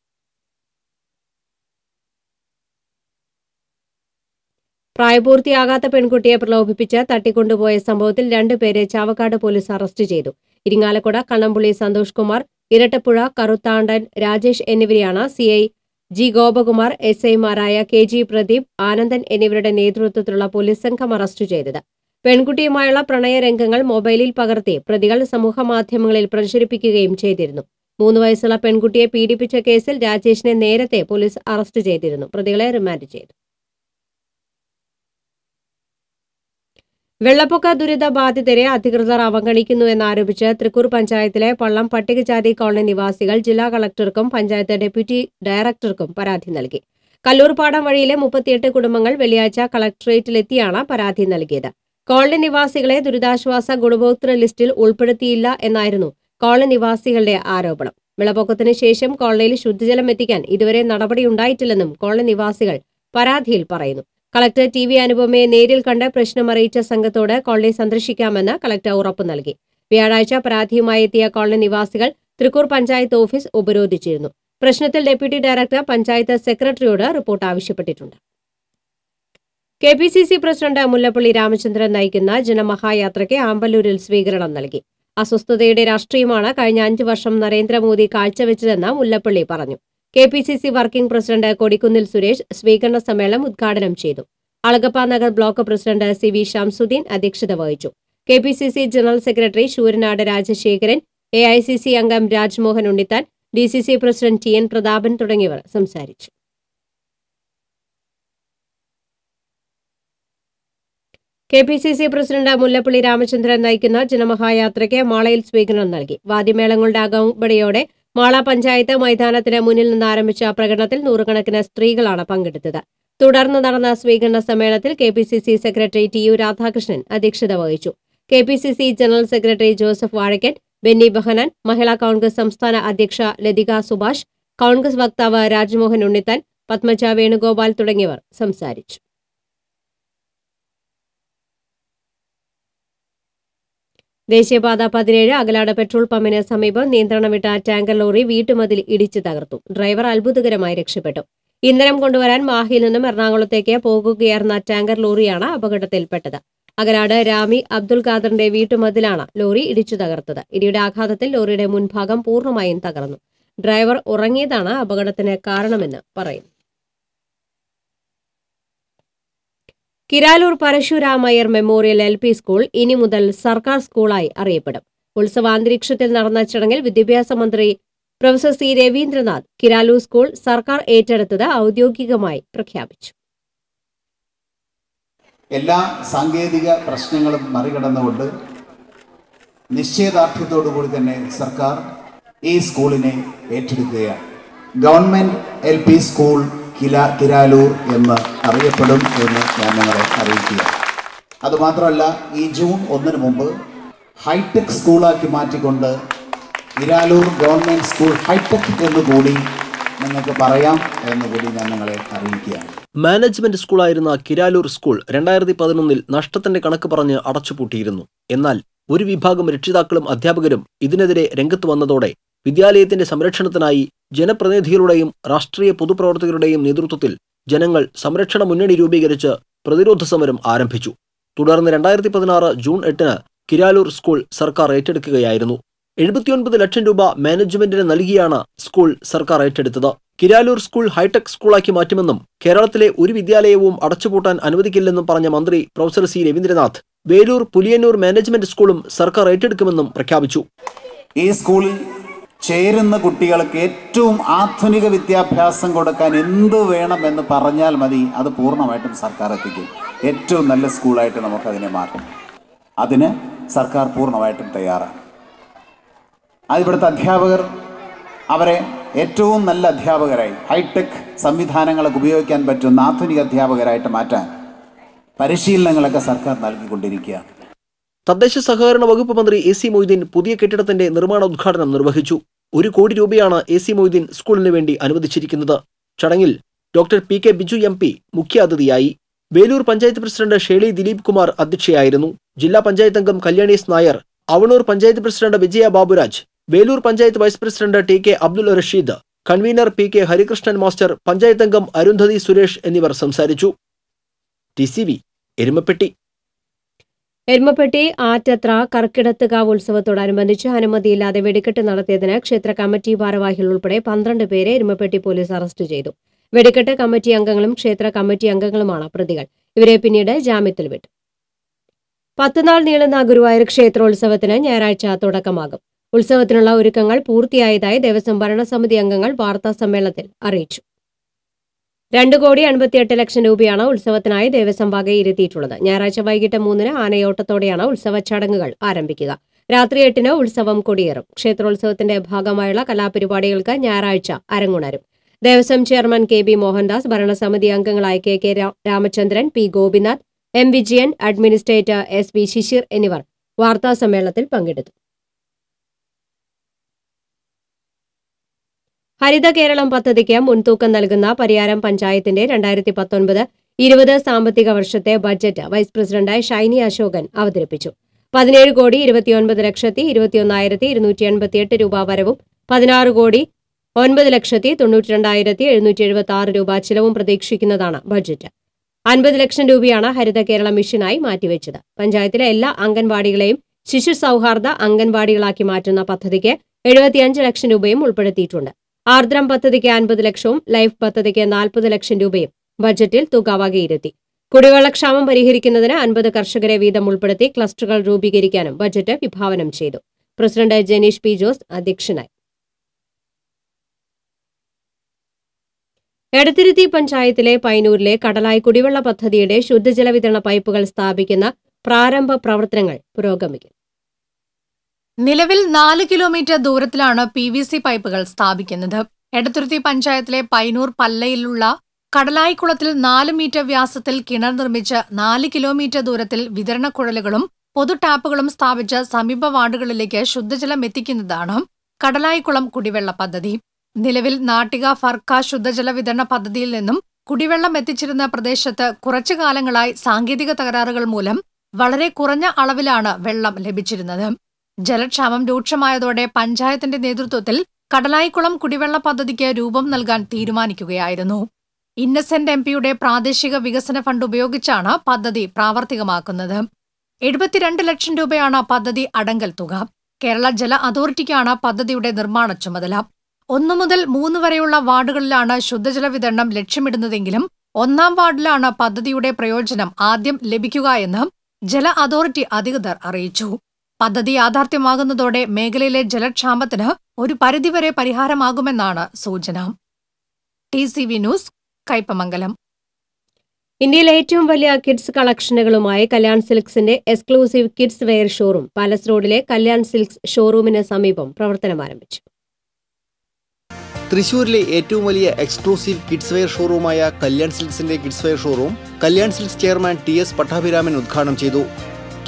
പ്രായപൂർത്തിയാകാത്ത പെൺകുട്ടിയെ പ്രലോഭിപ്പിച്ച് തട്ടിക്കൊണ്ടുപോയ സംഭവത്തിൽ 2 പേരെ ചാവക്കാട് പോലീസ് അറസ്റ്റ് ചെയ്തു. ഇരിങ്ങാലക്കുട കണ്ണമ്പുള്ളി സന്തോഷ് കുമാർ, ഇരട്ടപ്പുഴ കറുത്താണ്ടൻ രാജേഷ് എന്നിവരെയാണ് സിഐ ജി ഗോപകുമാർ, എസ്ഐമാരായ കെ ജി പ്രദീപ്, ആനന്ദൻ എന്നിവരുടെ നേതൃത്വത്തിലുള്ള പോലീസ് സംഘം അറസ്റ്റ് ചെയ്തത്. പെൺകുട്ടിയുമായുള്ള പ്രണയരംഗങ്ങൾ മൊബൈലിൽ പകർത്തി പ്രതികൾ സമൂഹമാധ്യമങ്ങളിൽ പ്രചരിപ്പിക്കുകയും ചെയ്തിരുന്നു. 3 വയസ്സുള്ള പെൺകുട്ടിയെ പീഡിപ്പിച്ച കേസിൽ രാജേഷിനെ നേരത്തെ പോലീസ് അറസ്റ്റ് ചെയ്തിരുന്നു. പ്രതികളെ റിമാൻഡ് ചെയ്തു. വെള്ളപ്പൊക്ക ദുരിതബാധിതരെ അധികൃതർ അവഗണിക്കുന്നുവെന്നാരോപിച്ച് തൃക്കൂർ പഞ്ചായത്തിലെ പള്ളം പട്ടികജാതി കോളനി നിവാസികൾ ജില്ലാ കളക്ടർക്കും പഞ്ചായത്ത് ഡെപ്യൂട്ടി ഡയറക്ടർക്കും പരാതി നൽകി. കല്ലൂർപാടം വഴിയിലെ 38 കുടുംബങ്ങൾ വെള്ളിയാഴ്ച കളക്ടറേറ്റിലെത്തിയാണ് പരാതി നൽകിയത്. കോളനി നിവാസികളെ ദുരിതാശ്വാസ ഗുണഭോക്തൃ ലിസ്റ്റിൽ ഉൾപ്പെടുത്തിയില്ല എന്നായിരുന്നു കോളനി നിവാസികളുടെ ആരോപണം. വെള്ളപ്പൊക്കത്തിന് ശേഷം കോളനിയിൽ ശുദ്ധജലം എത്തിക്കാൻ ഇതുവരെ നടപടിയുണ്ടായിട്ടില്ലെന്നും കോളനി നിവാസികൾ പരാതിയിൽ പറയുന്നു. കളക്ടർ ടി വി അനുപമയെ നേരിൽ കണ്ട് പ്രശ്നമറിയിച്ച സംഘത്തോട് കോളനി സന്ദർശിക്കാമെന്ന് കളക്ടർ ഉറപ്പു നൽകി. വ്യാഴാഴ്ച പരാതിയുമായി എത്തിയ കോളനി നിവാസികൾ തൃക്കൂർ പഞ്ചായത്ത് ഓഫീസ് ഉപരോധിച്ചിരുന്നു. പ്രശ്നത്തിൽ ഡെപ്യൂട്ടി ഡയറക്ടർ പഞ്ചായത്ത് സെക്രട്ടറിയോട് റിപ്പോർട്ട് ആവശ്യപ്പെട്ടിട്ടുണ്ട്. KPCC പ്രസിഡന്റ് മുല്ലപ്പള്ളി രാമചന്ദ്രൻ നയിക്കുന്ന ജനമഹായാത്രയ്ക്ക് ആമ്പല്ലൂരിൽ സ്വീകരണം നൽകി. അസ്വസ്ഥതയുടെ രാഷ്ട്രീയമാണ് കഴിഞ്ഞ 5 വർഷം നരേന്ദ്രമോദി കാഴ്ചവെച്ചതെന്ന് മുല്ലപ്പള്ളി പറഞ്ഞു. KPCC working president Kodikunnil Suresh സ്വീകരണ സമ്മേളനം ഉദ്ഘാടനം ചെയ്തു. Alagappa Nagar block president CV Shamsudheen അധ്യക്ഷത വഹിച്ചു. KPCC general secretary Sooranad Rajasekharan, AICC അംഗം Rajmohan Unnithan, DCC president TN Prathapan തുടങ്ങിയവർ സംസാരിച്ചു. KPCC പ്രസിഡന്റ് മുല്ലപ്പള്ളി രാമചന്ദ്രൻ നയിക്കുന്ന ജനമഹായാത്രയ്ക്ക് മാളയിൽ സ്വീകരണം നൽകി. വാദ്യമേളങ്ങളുടെ അകമ്പടിയോടെ മാള പഞ്ചായത്ത് മൈതാനത്തിന് മുന്നിൽ നിന്ന് ആരംഭിച്ച പ്രകടനത്തിൽ നൂറുകണക്കിന് സ്ത്രീകളാണ് പങ്കെടുത്തത്. തുടർന്ന് നടന്ന സ്വീകരണ സമ്മേളനത്തിൽ KPCC സെക്രട്ടറി TU രാധാകൃഷ്ണൻ അധ്യക്ഷത വഹിച്ചു. KPCC general secretary Joseph Vazhakkan, Benny Behanan, Mahila Congress സംസ്ഥാന അധ്യക്ഷ ലതിക സുഭാഷ്, കോൺഗ്രസ് വക്താവ് രാജ്മോഹൻ ഉണ്ണിത്താൻ, പത്മജ വേണുഗോപാൽ തുടങ്ങിയവർ സംസാരിച്ചു. ദേശീയപാത 17 അകലാട് പെട്രോൾ പമ്പിന് സമീപം നിയന്ത്രണം വിട്ട ടാങ്കർ ലോറി വീട്ടുമതിൽ ഇടിച്ചു തകർത്തു. ഡ്രൈവർ അത്ഭുതകരമായി രക്ഷപ്പെട്ടു. ഇന്ധനം കൊണ്ടുവരാൻ മാഹിയിൽ നിന്നും എറണാകുളത്തേക്ക് പോകുകയായിരുന്ന ടാങ്കർ ലോറിയാണ് അപകടത്തിൽപ്പെട്ടത്. അകലാട് രാമി അബ്ദുൽ ഖാദറിന്റെ വീട്ടുമതിലാണ് ലോറി ഇടിച്ചു തകർത്തത്. ഇടിയുടെ ആഘാതത്തിൽ ലോറിയുടെ മുൻഭാഗം പൂർണ്ണമായും തകർന്നു. ഡ്രൈവർ ഉറങ്ങിയതാണ് അപകടത്തിന് കാരണമെന്ന് പറയുന്നു. കിരാലൂർ പരശുരാമയ്യർ മെമ്മോറിയൽ LP സ്കൂൾ ഇനി മുതൽ സർക്കാർ സ്കൂളായി അറിയപ്പെടും. ഉത്സവാന്തരീക്ഷത്തിൽ നടന്ന ചടങ്ങിൽ വിദ്യാഭ്യാസ മന്ത്രി professor C Raveendranath Kiraloor school സർക്കാർ ഏറ്റെടുത്തത് ഔദ്യോഗികമായി പ്രഖ്യാപിച്ചു. എല്ലാ സാങ്കേതിക പ്രശ്നങ്ങളും മറികടന്നുകൊണ്ട് നിശ്ചയദാർഢ്യത്തോടുകൂടി തന്നെ സർക്കാർ ഈ സ്കൂളിനെ ഏറ്റെടുക്കുകയാണ്. ഗവൺമെന്റ് LP സ്കൂൾ കിരാലൂർ എന്ന് അറിയപ്പെടും എന്ന് ഞാൻ നിങ്ങളെ അറിയിക്കുക. അതുമാത്രമല്ല, ഈ ജൂൺ 1 മുമ്പ് ഹൈടെക് സ്കൂളാക്കി മാറ്റിക്കൊണ്ട് കിരാലൂർ ഗവൺമെന്റ് സ്കൂൾ ഹൈടെക് എന്നുകൂടി നിങ്ങൾക്ക് പറയാം എന്നുകൂടി ഞാൻ നിങ്ങളെ അറിയിക്കുകയാണ്. മാനേജ്മെന്റ് സ്കൂളായിരുന്ന കിരാലൂർ സ്കൂൾ 2011 നഷ്ടത്തിന്റെ കണക്ക് പറഞ്ഞ് അടച്ചുപൂട്ടിയിരുന്നു. എന്നാൽ ഒരു വിഭാഗം രക്ഷിതാക്കളും അധ്യാപകരും ഇതിനെതിരെ രംഗത്ത് വന്നതോടെ വിദ്യാലയത്തിന്റെ സംരക്ഷണത്തിനായി ജനപ്രതിനിധികളുടെയും രാഷ്ട്രീയ പൊതുപ്രവർത്തകരുടെയും നേതൃത്വത്തിൽ ജനങ്ങൾ സംരക്ഷണ മുന്നണി രൂപീകരിച്ച് പ്രതിരോധ സമരം ആരംഭിച്ചു. തുടർന്ന് 2016 ജൂൺ 8 കിരാലൂർ സ്കൂൾ സർക്കാർ ഏറ്റെടുക്കുകയായിരുന്നു. 79 ലക്ഷം രൂപ മാനേജ്മെന്റിന് നൽകിയാണ് സ്കൂൾ സർക്കാർ ഏറ്റെടുത്തത്. കിരാലൂർ സ്കൂൾ ഹൈടെക് സ്കൂളാക്കി മാറ്റുമെന്നും കേരളത്തിലെ ഒരു വിദ്യാലയവും അടച്ചുപൂട്ടാൻ അനുവദിക്കില്ലെന്നും പറഞ്ഞ മന്ത്രി professor C Raveendranath Veloor Puliyannur management സ്കൂളും സർക്കാർ ഏറ്റെടുക്കുമെന്നും പ്രഖ്യാപിച്ചു. ഈ സ്കൂളിൽ ചേരുന്ന കുട്ടികൾക്ക് ഏറ്റവും ആധുനിക വിദ്യാഭ്യാസം കൊടുക്കാൻ എന്ത് വേണമെന്ന് പറഞ്ഞാൽ മതി, അത് പൂർണ്ണമായിട്ടും സർക്കാർ എത്തിക്കും. ഏറ്റവും നല്ല സ്കൂളായിട്ട് നമുക്കതിനെ മാറ്റും. അതിന് സർക്കാർ പൂർണ്ണമായിട്ടും തയ്യാറാണ്. അതിവിടുത്തെ അധ്യാപകർ അവരെ ഏറ്റവും നല്ല അധ്യാപകരായി, ഹൈടെക് സംവിധാനങ്ങളൊക്കെ ഉപയോഗിക്കാൻ പറ്റുന്ന ആധുനിക അധ്യാപകരായിട്ട് മാറ്റാൻ പരിശീലനങ്ങളൊക്കെ സർക്കാർ നൽകിക്കൊണ്ടിരിക്കുകയാണ്. തദ്ദേശ സഹകരണ വകുപ്പ് മന്ത്രി എ സി മൊയ്തീൻ പുതിയ കെട്ടിടത്തിന്റെ നിർമ്മാണ ഉദ്ഘാടനം നിർവഹിച്ചു. 1 കോടി രൂപയാണ് എ സി മൊയ്തീൻ സ്കൂളിന് വേണ്ടി അനുവദിച്ചിരിക്കുന്നത്. ചടങ്ങിൽ doctor P K Biju M P മുഖ്യാതിഥിയായി. വേലൂർ പഞ്ചായത്ത് പ്രസിഡന്റ് ഷേളി ദിലീപ് കുമാർ അധ്യക്ഷയായിരുന്നു. ജില്ലാ പഞ്ചായത്ത് അംഗം Kalyani S Nair, Avanur panchayat president Vijaya Baburaj, Velur panchayat vice president T K Abdul Rasheed, convener P K Harikrishnan master, panchayat അംഗം അരുന്ധതി സുരേഷ് എന്നിവർ സംസാരിച്ചു. TCV എരുമപ്പെട്ടി. എരുമപ്പെട്ടി ആറ്റത്ര കർക്കിടത്തുകാവ് ഉത്സവത്തോടനുബന്ധിച്ച് അനുമതിയില്ലാതെ വെടിക്കെട്ട് നടത്തിയതിന് ക്ഷേത്ര കമ്മിറ്റി ഭാരവാഹികൾ ഉൾപ്പെടെ 12 പേരെ എരുമപ്പെട്ടി പോലീസ് അറസ്റ്റ് ചെയ്തു. വെടിക്കെട്ട് കമ്മിറ്റി അംഗങ്ങളും ക്ഷേത്ര കമ്മിറ്റി അംഗങ്ങളുമാണ് പ്രതികൾ. ഇവരെ പിന്നീട് ജാമ്യത്തിൽ വിട്ടു. 10 നാൾ നീളുന്ന ഗുരുവായൂർ ക്ഷേത്രോത്സവത്തിന് ഞായറാഴ്ച തുടക്കമാകും. ഉത്സവത്തിനുള്ള ഒരുക്കങ്ങൾ പൂർത്തിയായതായി ദേവസ്വം ഭരണസമിതി അംഗങ്ങൾ വാർത്താസമ്മേളനത്തിൽ അറിയിച്ചു. 2,58,00,000 രൂപയാണ് ഉത്സവത്തിനായി ദേവസ്വം വകയിരുത്തിയിട്ടുള്ളത്. ഞായറാഴ്ച വൈകിട്ട് 3-ന് ആനയോട്ടത്തോടെയാണ് ഉത്സവ ചടങ്ങുകൾ ആരംഭിക്കുക. രാത്രി 8-ന് ഉത്സവം കൊടിയേറും. ക്ഷേത്രോത്സവത്തിന്റെ ഭാഗമായുള്ള കലാപരിപാടികൾക്ക് ഞായറാഴ്ച അരങ്ങുണരും. ദേവസ്വം ചെയർമാൻ KB മോഹൻദാസ്, ഭരണസമിതി അംഗങ്ങളായ KK Ramachandran, P Gopinath, M Vijayan, administrator SB Shishir എന്നിവർ വാർത്താസമ്മേളനത്തിൽ പങ്കെടുത്തു. ഹരിത കേരളം പദ്ധതിക്ക് മുൻതൂക്കം നൽകുന്ന പരിയാരം പഞ്ചായത്തിന്റെ 2019-20 സാമ്പത്തിക വർഷത്തെ budget vice president Shiny Ashokan അവതരിപ്പിച്ചു. 17,21,21,288 രൂപ വരവും 16,09,92,776 രൂപ ചിലവും പ്രതീക്ഷിക്കുന്നതാണ് ബജറ്റ്. 50 ലക്ഷം രൂപയാണ് ഹരിത കേരള മിഷനായി മാറ്റിവെച്ചത്. പഞ്ചായത്തിലെ എല്ലാ അംഗൻവാടികളെയും ശിശു സൗഹാർദ്ദ അംഗൻവാടികളാക്കി മാറ്റുന്ന പദ്ധതിക്ക് 75 ലക്ഷം രൂപയും ഉൾപ്പെടുത്തിയിട്ടുണ്ട്. ആർദ്രം പദ്ധതിക്ക് 50 ലക്ഷവും ലൈഫ് പദ്ധതിക്ക് 40 ലക്ഷം രൂപയും ബജറ്റിൽ തുക വകയിരുത്തി. കുടിവെള്ളക്ഷാമം പരിഹരിക്കുന്നതിന് 50 കർഷകരെ വീതം ഉൾപ്പെടുത്തി ക്ലസ്റ്ററുകൾ രൂപീകരിക്കാനും ബജറ്റ് വിഭാവനം ചെയ്തു. പ്രസിഡന്റ് ജനീഷ് P ജോസ് അധ്യക്ഷനായി. എടത്തിരുത്തി പഞ്ചായത്തിലെ പൈനൂരിലെ കടലായി കുടിവെള്ള പദ്ധതിയുടെ ശുദ്ധജല വിതരണ പൈപ്പുകൾ സ്ഥാപിക്കുന്ന പ്രാരംഭ പ്രവർത്തനങ്ങൾ പുരോഗമിക്കും. നിലവിൽ 4 കിലോമീറ്റർ ദൂരത്തിലാണ് PVC പൈപ്പുകൾ സ്ഥാപിക്കുന്നത്. എടത്തുരുത്തി പഞ്ചായത്തിലെ പൈനൂർ പല്ലയിലുള്ള കടലായിക്കുളത്തിൽ 4 മീറ്റർ വ്യാസത്തിൽ കിണർ നിർമ്മിച്ച് 4 കിലോമീറ്റർ ദൂരത്തിൽ വിതരണ കുഴലുകളും പൊതു ടാപ്പുകളും സ്ഥാപിച്ച് സമീപ വാർഡുകളിലേക്ക് ശുദ്ധജലം എത്തിക്കുന്നതാണ് കടലായിക്കുളം കുടിവെള്ള പദ്ധതി. നിലവിൽ നാട്ടിക ഫർക്ക ശുദ്ധജല വിതരണ പദ്ധതിയിൽ നിന്നും കുടിവെള്ളം എത്തിച്ചിരുന്ന പ്രദേശത്ത് കുറച്ചു കാലങ്ങളായി സാങ്കേതിക തകരാറുകൾ മൂലം വളരെ കുറഞ്ഞ അളവിലാണ് വെള്ളം ലഭിച്ചിരുന്നത്. ജലക്ഷാമം രൂക്ഷമായതോടെ പഞ്ചായത്തിന്റെ നേതൃത്വത്തിൽ കടലായിക്കുളം കുടിവെള്ള പദ്ധതിക്ക് രൂപം നൽകാൻ തീരുമാനിക്കുകയായിരുന്നു. ഇന്നസെന്റ് MPയുടെ പ്രാദേശിക വികസന ഫണ്ട് ഉപയോഗിച്ചാണ് പദ്ധതി പ്രാവർത്തികമാക്കുന്നത്. 72 ലക്ഷം രൂപയാണ് പദ്ധതി അടങ്കൽ തുക. കേരള ജല അതോറിറ്റിക്കാണ് പദ്ധതിയുടെ നിർമ്മാണ ചുമതല. 1 മുതൽ 3 വരെയുള്ള വാർഡുകളിലാണ് ശുദ്ധജല വിതരണം ലക്ഷ്യമിടുന്നതെങ്കിലും 1-ാം വാർഡിലാണ് പദ്ധതിയുടെ പ്രയോജനം ആദ്യം ലഭിക്കുക എന്ന് ജല അതോറിറ്റി അധികൃതർ അറിയിച്ചു. പദ്ധതി യാഥാർത്ഥ്യമാകുന്നതോടെ മേഖലയിലെ ജലക്ഷാമത്തിന് ഒരു പരിധിവരെ പരിഹാരമാകുമെന്നാണ് സൂചന. TCV news, Kaipamangalam. ഇന്ത്യയിലെ ഏറ്റവും വലിയ കിഡ്സ് കളക്ഷനുകളുമായി കല്യാൺ സിൽക്സിന്റെ exclusive kids wear showroom palace റോഡിലെ കല്യാൺ സിൽക്സ് ഷോറൂമിന് സമീപം പ്രവർത്തനം ആരംഭിച്ചു. തൃശൂരിലെ ഏറ്റവും വലിയ എക്സ്ക്ലൂസീവ് കിഡ്സ് വെയർ ഷോറൂമായ കല്യാൺ സിൽക്സിന്റെ kids wear showroom Kalyan Silks chairman TS Pattabhiraman ഉദ്ഘാടനം ചെയ്തു.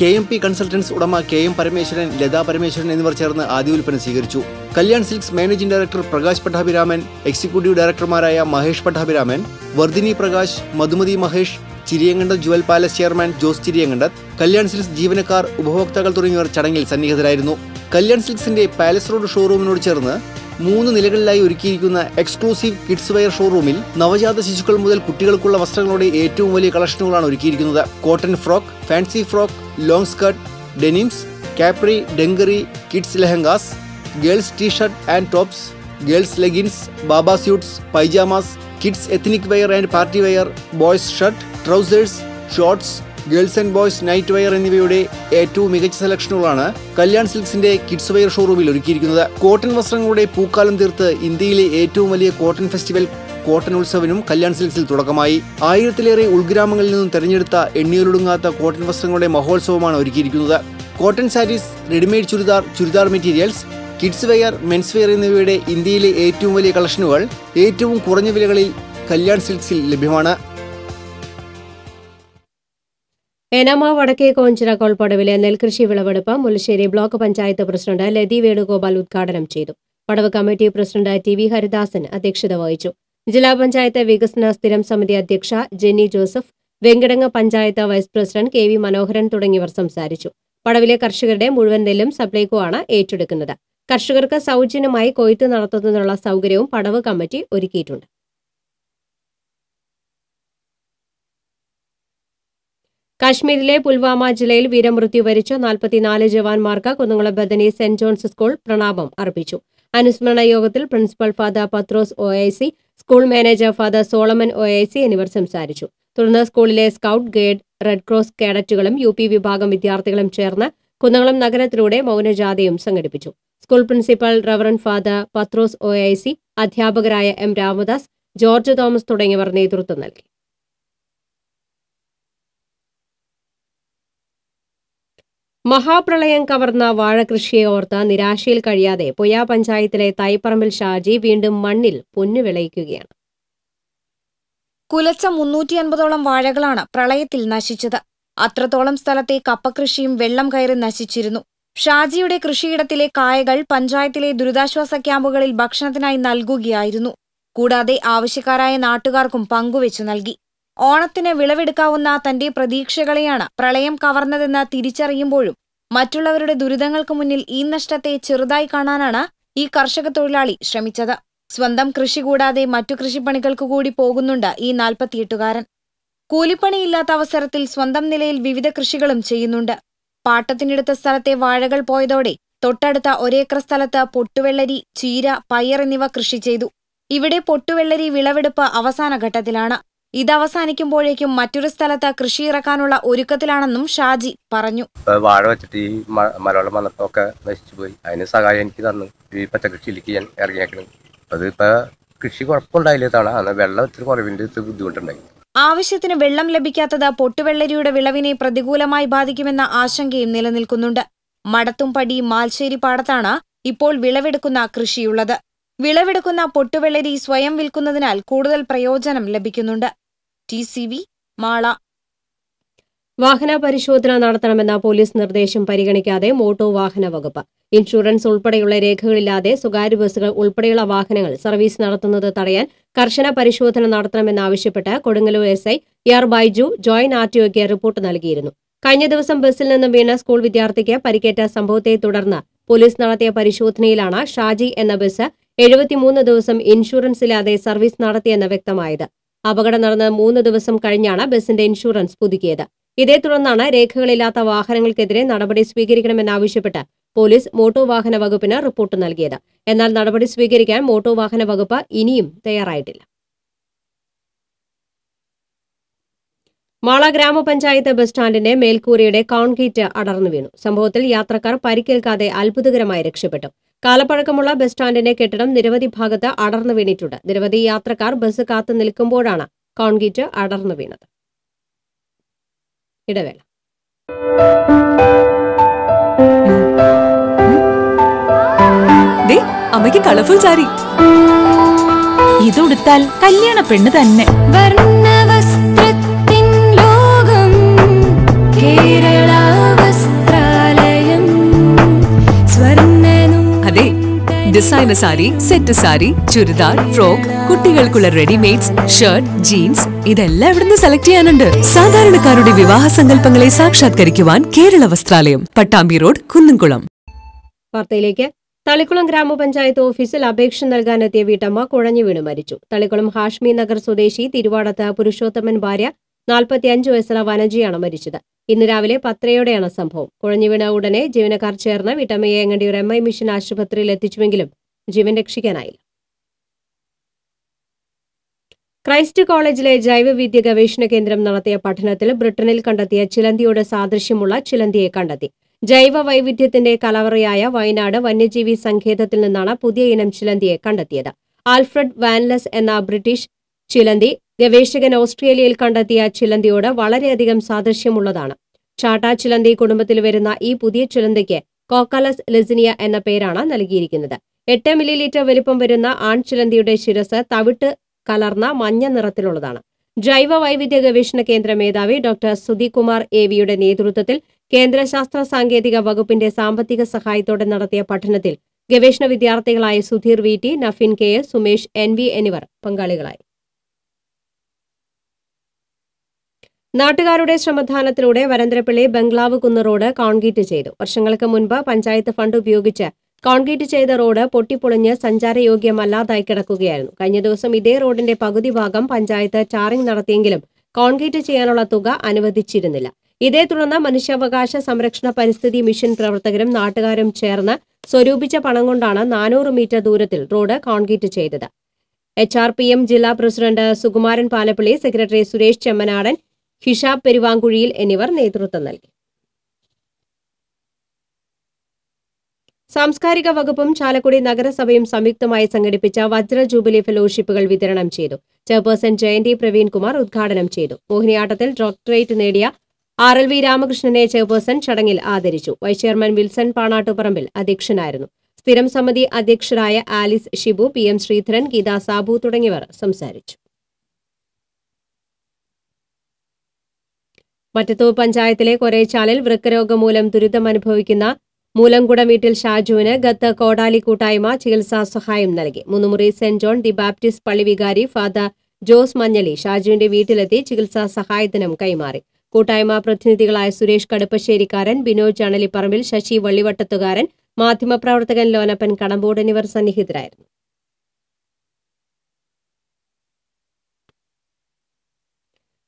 KMP കൺസൾട്ടൻസ് ഉടമ KM പരമേശ്വരൻ, ലതാ പരമേശ്വരൻ എന്നിവർ ചേർന്ന് ആദ്യ വിൽപ്പന സ്വീകരിച്ചു. Kalyan Silks managing director Prakash Pattabhiraman, executive ഡയറക്ടർമാരായ Mahesh Pattabhiraman, Vardhini Prakash, Madhumathi Mahesh, Chiriyankandam jewel palace chairman Jose Chiriyankandath, Kalyan Silks ജീവനക്കാർ, ഉപഭോക്താക്കൾ തുടങ്ങിയവർ ചടങ്ങിൽ സന്നിഹിതരായിരുന്നു. കല്യാൺ സിൽക്സിന്റെ പാലസ് റോഡ് ഷോറൂമിനോട് ചേർന്ന് 3 നിലകളിലായി ഒരുക്കിയിരിക്കുന്ന എക്സ്ക്ലൂസീവ് കിഡ്സ് വെയർ ഷോറൂമിൽ നവജാത ശിശുക്കൾ മുതൽ കുട്ടികൾക്കുള്ള വസ്ത്രങ്ങളുടെ ഏറ്റവും വലിയ കളക്ഷനുകളാണ് ഒരുക്കിയിരിക്കുന്നത്. Cotton frock, fancy frock, long skirt, denims, capri, dungaree, kids lehengas, girls T shirt and tops, girls leggings, baba suits, pyjamas, kids ethnic wear and party wear, boys shirt, trousers, shorts, girls and boys night wear എന്നിവയുടെ ഏറ്റവും മികച്ച സെലക്ഷനുകളാണ് കല്യാൺ സിൽക്സിന്റെ kids wear ഷോറൂമിൽ ഒരുക്കിയിരിക്കുന്നത്. Cotton വസ്ത്രങ്ങളുടെ പൂക്കാലം തീർത്ത് ഇന്ത്യയിലെ ഏറ്റവും വലിയ കോട്ടൺ ഫെസ്റ്റിവൽ കോട്ടൺ ഉത്സവനും കല്യാൺ സിൽക്സിൽ തുടക്കമായി. 1000-ലേറെ ഉൾഗ്രാമങ്ങളിൽ നിന്നും തെരഞ്ഞെടുത്ത എണ്ണിയൊടുങ്ങാത്ത കോട്ടൺ വസ്ത്രങ്ങളുടെ മഹോത്സവമാണ് ഒരുക്കിയിരിക്കുന്നത്. Cotton sarees, readymade churidar materials, kids wear, men's wear എന്നിവയുടെ ഇന്ത്യയിലെ ഏറ്റവും വലിയ കളക്ഷനുകൾ ഏറ്റവും കുറഞ്ഞ വിലകളിൽ കല്യാൺ സിൽക്സിൽ ലഭ്യമാണ്. ഏനാമ വടക്കേ കോഞ്ചിറ കോൾപ്പടവിലെ നെൽകൃഷി വിളവെടുപ്പ് മുല്ലശ്ശേരി ബ്ലോക്ക് പഞ്ചായത്ത് പ്രസിഡന്റ് ലതി വേണുഗോപാൽ ഉദ്ഘാടനം ചെയ്തു. പടവ് കമ്മിറ്റി പ്രസിഡന്റ് ടി.വി. ഹരിദാസൻ അധ്യക്ഷത വഹിച്ചു. ജില്ലാ പഞ്ചായത്ത് വികസന സ്ഥിരം സമിതി അധ്യക്ഷ Jenny Joseph, Venkitangu panchayat vice president K V. Manoharan തുടങ്ങിയവർ സംസാരിച്ചു. പടവിലെ കർഷകരുടെ മുഴുവൻ നെല്ലും സപ്ലൈകോ ആണ് ഏറ്റെടുക്കുന്നത്. കർഷകർക്ക് സൗജന്യമായി കൊയ്ത്ത് നടത്തുന്നതിനുള്ള സൗകര്യവും പടവ് കമ്മിറ്റി ഒരുക്കിയിട്ടുണ്ട്. കാശ്മീരിലെ പുൽവാമ ജില്ലയിൽ വീരമൃത്യു വരിച്ച 44 ജവാന്മാർക്ക് Kunnamkulam Bethany saint John's school പ്രണാമം അർപ്പിച്ചു. അനുസ്മരണ യോഗത്തിൽ principal father Pathros OIC, school manager father Solomon OIC എന്നിവർ സംസാരിച്ചു. തുടർന്ന് സ്കൂളിലെ സ്കൌട്ട്, ഗൈഡ്, റെഡ് ക്രോസ് കേഡറ്റുകളും UP വിഭാഗം വിദ്യാർത്ഥികളും ചേർന്ന് കുന്നംകുളം നഗരത്തിലൂടെ മൗനജാഥയും സംഘടിപ്പിച്ചു. School principal reverend father Pathros OIC, അധ്യാപകരായ M. രാമദാസ്, ജോർജ് തോമസ് തുടങ്ങിയവർ നേതൃത്വം നൽകി. മഹാപ്രളയം കവർന്ന വാഴകൃഷിയെ ഓർത്ത് നിരാശയിൽ കഴിയാതെ പൊയ്യ പഞ്ചായത്തിലെ തൈപ്പറമ്പിൽ ഷാജി വീണ്ടും മണ്ണിൽ പൊന്നു വിളയിക്കുകയാണ്. കുലച്ച 350ഓളം വാഴകളാണ് പ്രളയത്തിൽ നശിച്ചത്. അത്രത്തോളം സ്ഥലത്തെ കപ്പകൃഷിയും വെള്ളം കയറി നശിച്ചിരുന്നു. ഷാജിയുടെ കൃഷിയിടത്തിലെ കായകൾ പഞ്ചായത്തിലെ ദുരിതാശ്വാസ ക്യാമ്പുകളിൽ ഭക്ഷണത്തിനായി നൽകുകയായിരുന്നു. കൂടാതെ ആവശ്യക്കാരായ നാട്ടുകാർക്കും പങ്കുവെച്ചു നൽകി. ഓണത്തിന് വിളവെടുക്കാവുന്ന തന്റെ പ്രതീക്ഷകളെയാണ് പ്രളയം കവർന്നതെന്ന് തിരിച്ചറിയുമ്പോഴും മറ്റുള്ളവരുടെ ദുരിതങ്ങൾക്ക് മുന്നിൽ ഈ നഷ്ടത്തെ ചെറുതായി കാണാനാണ് ഈ കർഷക തൊഴിലാളി ശ്രമിച്ചത്. സ്വന്തം കൃഷി കൂടാതെ മറ്റു കൃഷിപ്പണികൾക്ക് കൂടി പോകുന്നുണ്ട് ഈ 48കാരൻ. കൂലിപ്പണിയില്ലാത്ത അവസരത്തിൽ സ്വന്തം നിലയിൽ വിവിധ കൃഷികളും ചെയ്യുന്നുണ്ട്. പാട്ടത്തിനെടുത്ത സ്ഥലത്തെ വാഴകൾ പോയതോടെ തൊട്ടടുത്ത ഒരേക്കർ സ്ഥലത്ത് പൊട്ടുവെള്ളരി, ചീര, പയർ എന്നിവ കൃഷി ചെയ്തു. ഇവിടെ പൊട്ടുവെള്ളരി വിളവെടുപ്പ് അവസാന ഘട്ടത്തിലാണ്. ഇതവസാനിക്കുമ്പോഴേക്കും മറ്റൊരു സ്ഥലത്ത് കൃഷി ഇറക്കാനുള്ള ഒരുക്കത്തിലാണെന്നും ഷാജി പറഞ്ഞു. വാഴ വെച്ചിട്ട് ഈ മലവെള്ളം വന്നപ്പോഴൊക്കെ നശിച്ചു പോയി. അതിന് സഹായം എനിക്ക് തന്നു. ഈ പച്ചക്കൃഷിയിലേക്ക് ഞാൻ ഇറങ്ങിയേക്കണം. അത് ഇപ്പൊ കൃഷി കുഴപ്പമുണ്ടായില്ല. തവണ അന്ന് വെള്ളം ഇത്തിരി കുറവിന്റെ ബുദ്ധിമുട്ടുണ്ടായി. ആവശ്യത്തിന് വെള്ളം ലഭിക്കാത്തത് പൊട്ടുവെള്ളരിയുടെ വിളവിനെ പ്രതികൂലമായി ബാധിക്കുമെന്ന ആശങ്കയും നിലനിൽക്കുന്നുണ്ട്. മടത്തുംപടി മാൽശ്ശേരി പാടത്താണ് ഇപ്പോൾ വിളവെടുക്കുന്ന കൃഷിയുള്ളത്. വിളവെടുക്കുന്ന പൊട്ടുവെള്ളരി സ്വയം വിൽക്കുന്നതിനാൽ കൂടുതൽ പ്രയോജനം ലഭിക്കുന്നുണ്ട്. TCV മാള. വാഹന പരിശോധന നടത്തണമെന്ന പോലീസ് നിർദ്ദേശം പരിഗണിക്കാതെ മോട്ടോർ വാഹന വകുപ്പ് ഇൻഷുറൻസ് ഉൾപ്പെടെയുള്ള രേഖകളില്ലാതെ സ്വകാര്യ ബസ്സുകൾ ഉൾപ്പെടെയുള്ള വാഹനങ്ങൾ സർവീസ് നടത്തുന്നത് തടയാൻ കർശന പരിശോധന നടത്തണമെന്നാവശ്യപ്പെട്ട് Kodungallur SI ER Baiju joint RTOയ്ക്ക് റിപ്പോർട്ട് നൽകിയിരുന്നു. കഴിഞ്ഞ ദിവസം ബസ്സിൽ നിന്ന് വീണ സ്കൂൾ വിദ്യാർത്ഥിക്ക് പരിക്കേറ്റ സംഭവത്തെ തുടർന്ന് പോലീസ് നടത്തിയ പരിശോധനയിലാണ് ഷാജി എന്ന ബസ് 73 ദിവസം ഇൻഷുറൻസ് ഇല്ലാതെ സർവീസ് നടത്തിയെന്ന് വ്യക്തമായത്. അപകടം നടന്ന് 3 ദിവസം കഴിഞ്ഞാണ് ബസിന്റെ ഇൻഷുറൻസ് പുതുക്കിയത്. ഇതേ തുടർന്നാണ് രേഖകളില്ലാത്ത വാഹനങ്ങൾക്കെതിരെ നടപടി സ്വീകരിക്കണമെന്നാവശ്യപ്പെട്ട് പോലീസ് മോട്ടോർ വാഹന വകുപ്പിന് റിപ്പോർട്ട് നൽകിയത്. എന്നാൽ നടപടി സ്വീകരിക്കാൻ മോട്ടോർ വാഹന വകുപ്പ് ഇനിയും തയ്യാറായിട്ടില്ല. മാള ഗ്രാമപഞ്ചായത്ത് ബസ് സ്റ്റാൻഡിന്റെ മേൽക്കൂരയുടെ കോൺക്രീറ്റ് അടർന്നു വീണു. സംഭവത്തിൽ യാത്രക്കാർ പരിക്കേൽക്കാതെ അത്ഭുതകരമായി രക്ഷപ്പെട്ടു. കാലപ്പഴക്കമുള്ള ബസ് സ്റ്റാൻഡിന്റെ കെട്ടിടം നിരവധി ഭാഗത്ത് അടർന്നു വീണിട്ടുണ്ട്. നിരവധി യാത്രക്കാർ ബസ് കാത്തു നിൽക്കുമ്പോഴാണ് കോൺക്രീറ്റ് അടർന്നു വീണത്. ഇടവേള. അമ്മയ്ക്ക് കളർഫുൾ സാരി ഇതുടുത്താൽ കല്യാണ പെണ്ണ് തന്നെ. അതെ, designer sari, set sari, churidar, frock, കുട്ടികൾക്കുള്ള റെഡിമെയ്ഡ്സ്, ഷർട്ട്, ജീൻസ് ഇതെല്ലാം ഇവിടുന്ന് സെലക്ട് ചെയ്യാനുണ്ട്. സാധാരണക്കാരുടെ വിവാഹ സങ്കല്പങ്ങളെ സാക്ഷാത്കരിക്കുവാൻ കേരള വസ്ത്രാലയം, പട്ടാമ്പി റോഡ്, കുന്നംകുളം. വാർത്തയിലേക്ക്. തളിക്കുളം ഗ്രാമപഞ്ചായത്ത് ഓഫീസിൽ അപേക്ഷ നൽകാനെത്തിയ വീട്ടമ്മ കുഴഞ്ഞു വീണ് മരിച്ചു. തളിക്കുളം ഹാഷ്മി നഗർ സ്വദേശി തിരുവാടത്ത് പുരുഷോത്തമൻ ഭാര്യ 45 വയസ്സുള്ള വനജയാണ് മരിച്ചത്. ഇന്ന് രാവിലെ 10:30യോടെയാണ് സംഭവം. കുഴഞ്ഞു വീണ ഉടനെ ജീവനക്കാർ ചേർന്ന് വീട്ടമ്മയെ എങ്ങണ്ടിയൂർ MI മിഷൻ ആശുപത്രിയിൽ എത്തിച്ചുവെങ്കിലും ജീവൻ രക്ഷിക്കാനായില്ല. ക്രൈസ്റ്റ് കോളേജിലെ ജൈവവിദ്യ ഗവേഷണ കേന്ദ്രം നടത്തിയ പഠനത്തിൽ ബ്രിട്ടനിൽ കണ്ടെത്തിയ ചിലന്തിയോട് സാദൃശ്യമുള്ള ചിലന്തിയെ കണ്ടെത്തി. ജൈവ വൈവിധ്യത്തിന്റെ കലവറയായ വയനാട് വന്യജീവി സങ്കേതത്തിൽ നിന്നാണ് പുതിയ ഇനം ചിലന്തിയെ കണ്ടെത്തിയത്. ആൽഫ്രഡ് വാൻലെസ് എന്ന ബ്രിട്ടീഷ് ചിലന്തി ഗവേഷകൻ ഓസ്ട്രേലിയയിൽ കണ്ടെത്തിയ ചിലന്തിയോട് വളരെയധികം സാദൃശ്യമുള്ളതാണ്. ചാട്ട ചിലന്തി കുടുംബത്തിൽ വരുന്ന ഈ പുതിയ ചിലന്തിക്ക് കോക്കലസ് ലെസിനിയ എന്ന പേരാണ് നൽകിയിരിക്കുന്നത്. 8 മില്ലിലീറ്റർ വലിപ്പം വരുന്ന ആൺചിലന്തിയുടെ ശിരസ് തവിട്ട് കലർന്ന മഞ്ഞ നിറത്തിലുള്ളതാണ്. ജൈവ വൈവിധ്യ ഗവേഷണ കേന്ദ്ര മേധാവി ഡോക്ടർ സുധികുമാർ എവിയുടെ നേതൃത്വത്തിൽ കേന്ദ്ര ശാസ്ത്ര സാങ്കേതിക വകുപ്പിന്റെ സാമ്പത്തിക സഹായത്തോടെ നടത്തിയ പഠനത്തിൽ ഗവേഷണ വിദ്യാർത്ഥികളായ Sudheer V T, Nafeen K S, Sumesh N V എന്നിവർ പങ്കാളികളായി. നാട്ടുകാരുടെ ശ്രമദാനത്തിലൂടെ വരന്തരപ്പള്ളി ബംഗ്ലാവ് കുന്ന് റോഡ് കോൺക്രീറ്റ് ചെയ്തു. വർഷങ്ങൾക്ക് മുൻപ് പഞ്ചായത്ത് ഫണ്ട് ഉപയോഗിച്ച് കോൺക്രീറ്റ് ചെയ്ത റോഡ് പൊട്ടിപ്പൊളിഞ്ഞ് സഞ്ചാരയോഗ്യമല്ലാതായി കിടക്കുകയായിരുന്നു. കഴിഞ്ഞ ദിവസം ഇതേ റോഡിന്റെ പകുതി ഭാഗം പഞ്ചായത്ത് ടാറിംഗ് നടത്തിയെങ്കിലും കോൺക്രീറ്റ് ചെയ്യാനുള്ള തുക അനുവദിച്ചിരുന്നില്ല. ഇതേ തുടർന്ന് മനുഷ്യാവകാശ സംരക്ഷണ പരിസ്ഥിതി മിഷൻ പ്രവർത്തകരും നാട്ടുകാരും ചേർന്ന് സ്വരൂപിച്ച പണം കൊണ്ടാണ് 400 മീറ്റർ ദൂരത്തിൽ റോഡ് കോൺക്രീറ്റ് ചെയ്തത്. HRPM ജില്ലാ പ്രസിഡന്റ് സുകുമാരൻ പാലപ്പള്ളി, സെക്രട്ടറി സുരേഷ് ചെമ്മനാടൻ, ഹിഷാബ് പെരുവാങ്കുഴിയിൽ എന്നിവർ നേതൃത്വം നൽകി. സാംസ്കാരിക വകുപ്പും ചാലക്കുടി നഗരസഭയും സംയുക്തമായി സംഘടിപ്പിച്ച വജ്ര ജൂബിലി ഫെലോഷിപ്പുകൾ വിതരണം ചെയ്തു. ചെയർപേഴ്സൺ ജയന്തി പ്രവീൺകുമാർ ഉദ്ഘാടനം ചെയ്തു. മോഹിനിയാട്ടത്തിൽ ഡോക്ടറേറ്റ് നേടിയ RLV രാമകൃഷ്ണനെ ചെയർപേഴ്സൺ ചടങ്ങിൽ ആദരിച്ചു. വൈസ് ചെയർമാൻ വിൽസൺ പാണാട്ടുപറമ്പിൽ അധ്യക്ഷനായിരുന്നു. സ്ഥിരം സമിതി അധ്യക്ഷരായ ആലിസ് ഷിബു, PM ശ്രീധരൻ, ഗീതാ സാബു തുടങ്ങിയവർ സംസാരിച്ചു. മറ്റത്തൂർ പഞ്ചായത്തിലെ കൊരേച്ചാലിൽ വൃക്കരോഗം മൂലം ദുരിതമനുഭവിക്കുന്ന മൂലംകുട വീട്ടിൽ ഷാജുവിന് ഗത്ത് കോടാലി കൂട്ടായ്മ ചികിത്സാ സഹായം നൽകി. മുന്നുമുറി സെന്റ് ജോൺ ദി ബാപ്റ്റിസ്റ്റ് പള്ളി വികാരി ഫാദർ ജോസ് മഞ്ഞളി ഷാജുവിന്റെ വീട്ടിലെത്തി ചികിത്സാ സഹായത്തിനും കൈമാറി. കൂട്ടായ്മ പ്രതിനിധികളായ സുരേഷ് കടുപ്പശ്ശേരിക്കാരൻ, ബിനോജ് അണലിപ്പറമ്പിൽ, ശശി വള്ളിവട്ടത്തുകാരൻ, മാധ്യമപ്രവർത്തകൻ ലോനപ്പൻ കടമ്പോട് എന്നിവർ സന്നിഹിതരായിരുന്നു.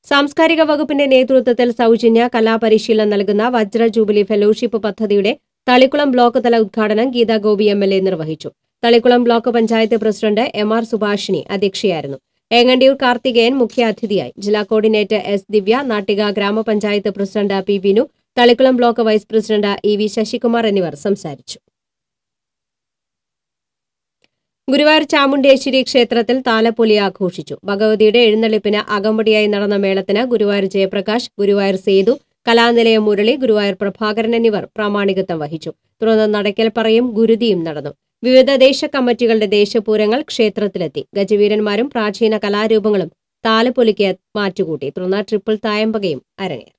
സാംസ്കാരിക വകുപ്പിന്റെ നേതൃത്വത്തിൽ സൗജന്യ കലാപരിശീലനം നൽകുന്ന വജ്ര ജൂബിലി ഫെലോഷിപ്പ് പദ്ധതിയുടെ തളിക്കുളം ബ്ലോക്ക് തല ഉദ്ഘാടനം ഗീതാ ഗോപി MLA നിർവഹിച്ചു. Thalikulam block panchayat president MR Subhashini അധ്യക്ഷയായിരുന്നു. ഏങ്ങണ്ടിയൂർ കാർത്തികേയൻ മുഖ്യാതിഥിയായി. ജില്ലാ കോർഡിനേറ്റർ S ദിവ്യ, നാട്ടിക ഗ്രാമപഞ്ചായത്ത് president P Vinu, Thalikulam block vice president EV Sasikumar എന്നിവർ സംസാരിച്ചു. ഗുരുവായൂർ ചാമുണ്ടേശ്വരി ക്ഷേത്രത്തിൽ താലപ്പൊലി ആഘോഷിച്ചു. ഭഗവതിയുടെ എഴുന്നള്ളിപ്പിന് അകമ്പടിയായി നടന്ന മേളത്തിന് ഗുരുവായൂർ ജയപ്രകാശ്, ഗുരുവായൂർ സേതു, കലാനിലയം മുരളി, ഗുരുവായൂർ പ്രഭാകരൻ എന്നിവർ പ്രാമാണികത്വം വഹിച്ചു. തുടർന്ന് നടക്കൽപ്പറയും ഗുരുതിയും നടന്നു. വിവിധ ദേശ കമ്മിറ്റികളുടെ ദേശപൂരങ്ങൾ ക്ഷേത്രത്തിലെത്തി. ഗജവീരന്മാരും പ്രാചീന കലാരൂപങ്ങളും താലപ്പൊലിക്ക് മാറ്റുകൂട്ടി. തുടർന്ന് ട്രിപ്പിൾ തായമ്പകയും അരങ്ങേറി.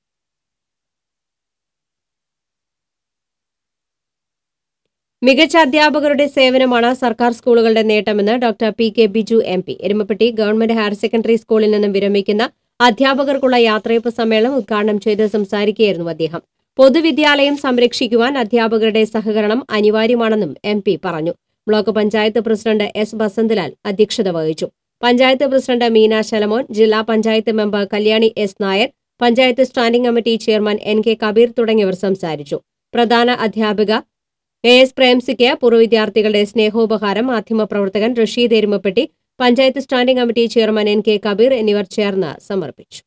മികച്ച അധ്യാപകരുടെ സേവനമാണ് സർക്കാർ സ്കൂളുകളുടെ നേട്ടമെന്ന് doctor PK Biju MP. Erumapetty government higher secondary സ്കൂളിൽ നിന്നും വിരമിക്കുന്ന അധ്യാപകർക്കുള്ള യാത്രയപ്പ് സമ്മേളനം ഉദ്ഘാടനം ചെയ്ത് സംസാരിക്കുകയായിരുന്നു അദ്ദേഹം. പൊതുവിദ്യാലയം സംരക്ഷിക്കുവാൻ അധ്യാപകരുടെ സഹകരണം അനിവാര്യമാണെന്നും MP പറഞ്ഞു. Block panchayat president S Basanthalal അധ്യക്ഷത വഹിച്ചു. പഞ്ചായത്ത് പ്രസിഡന്റ് മീന ശലമോൻ, ജില്ലാ panchayat member Kalyani S Nair, panchayat standing committee chairman NK Kabeer തുടങ്ങിയവർ സംസാരിച്ചു. പ്രധാന അധ്യാപിക AS പ്രേംസിക്ക് പൂർവ്വ വിദ്യാർത്ഥികളുടെ സ്നേഹോപഹാരം മാധ്യമപ്രവർത്തകൻ Rasheed Erumapetty, panchayat standing committee chairman NK Kabeer എന്നിവർ ചേർന്ന് സമർപ്പിച്ചു.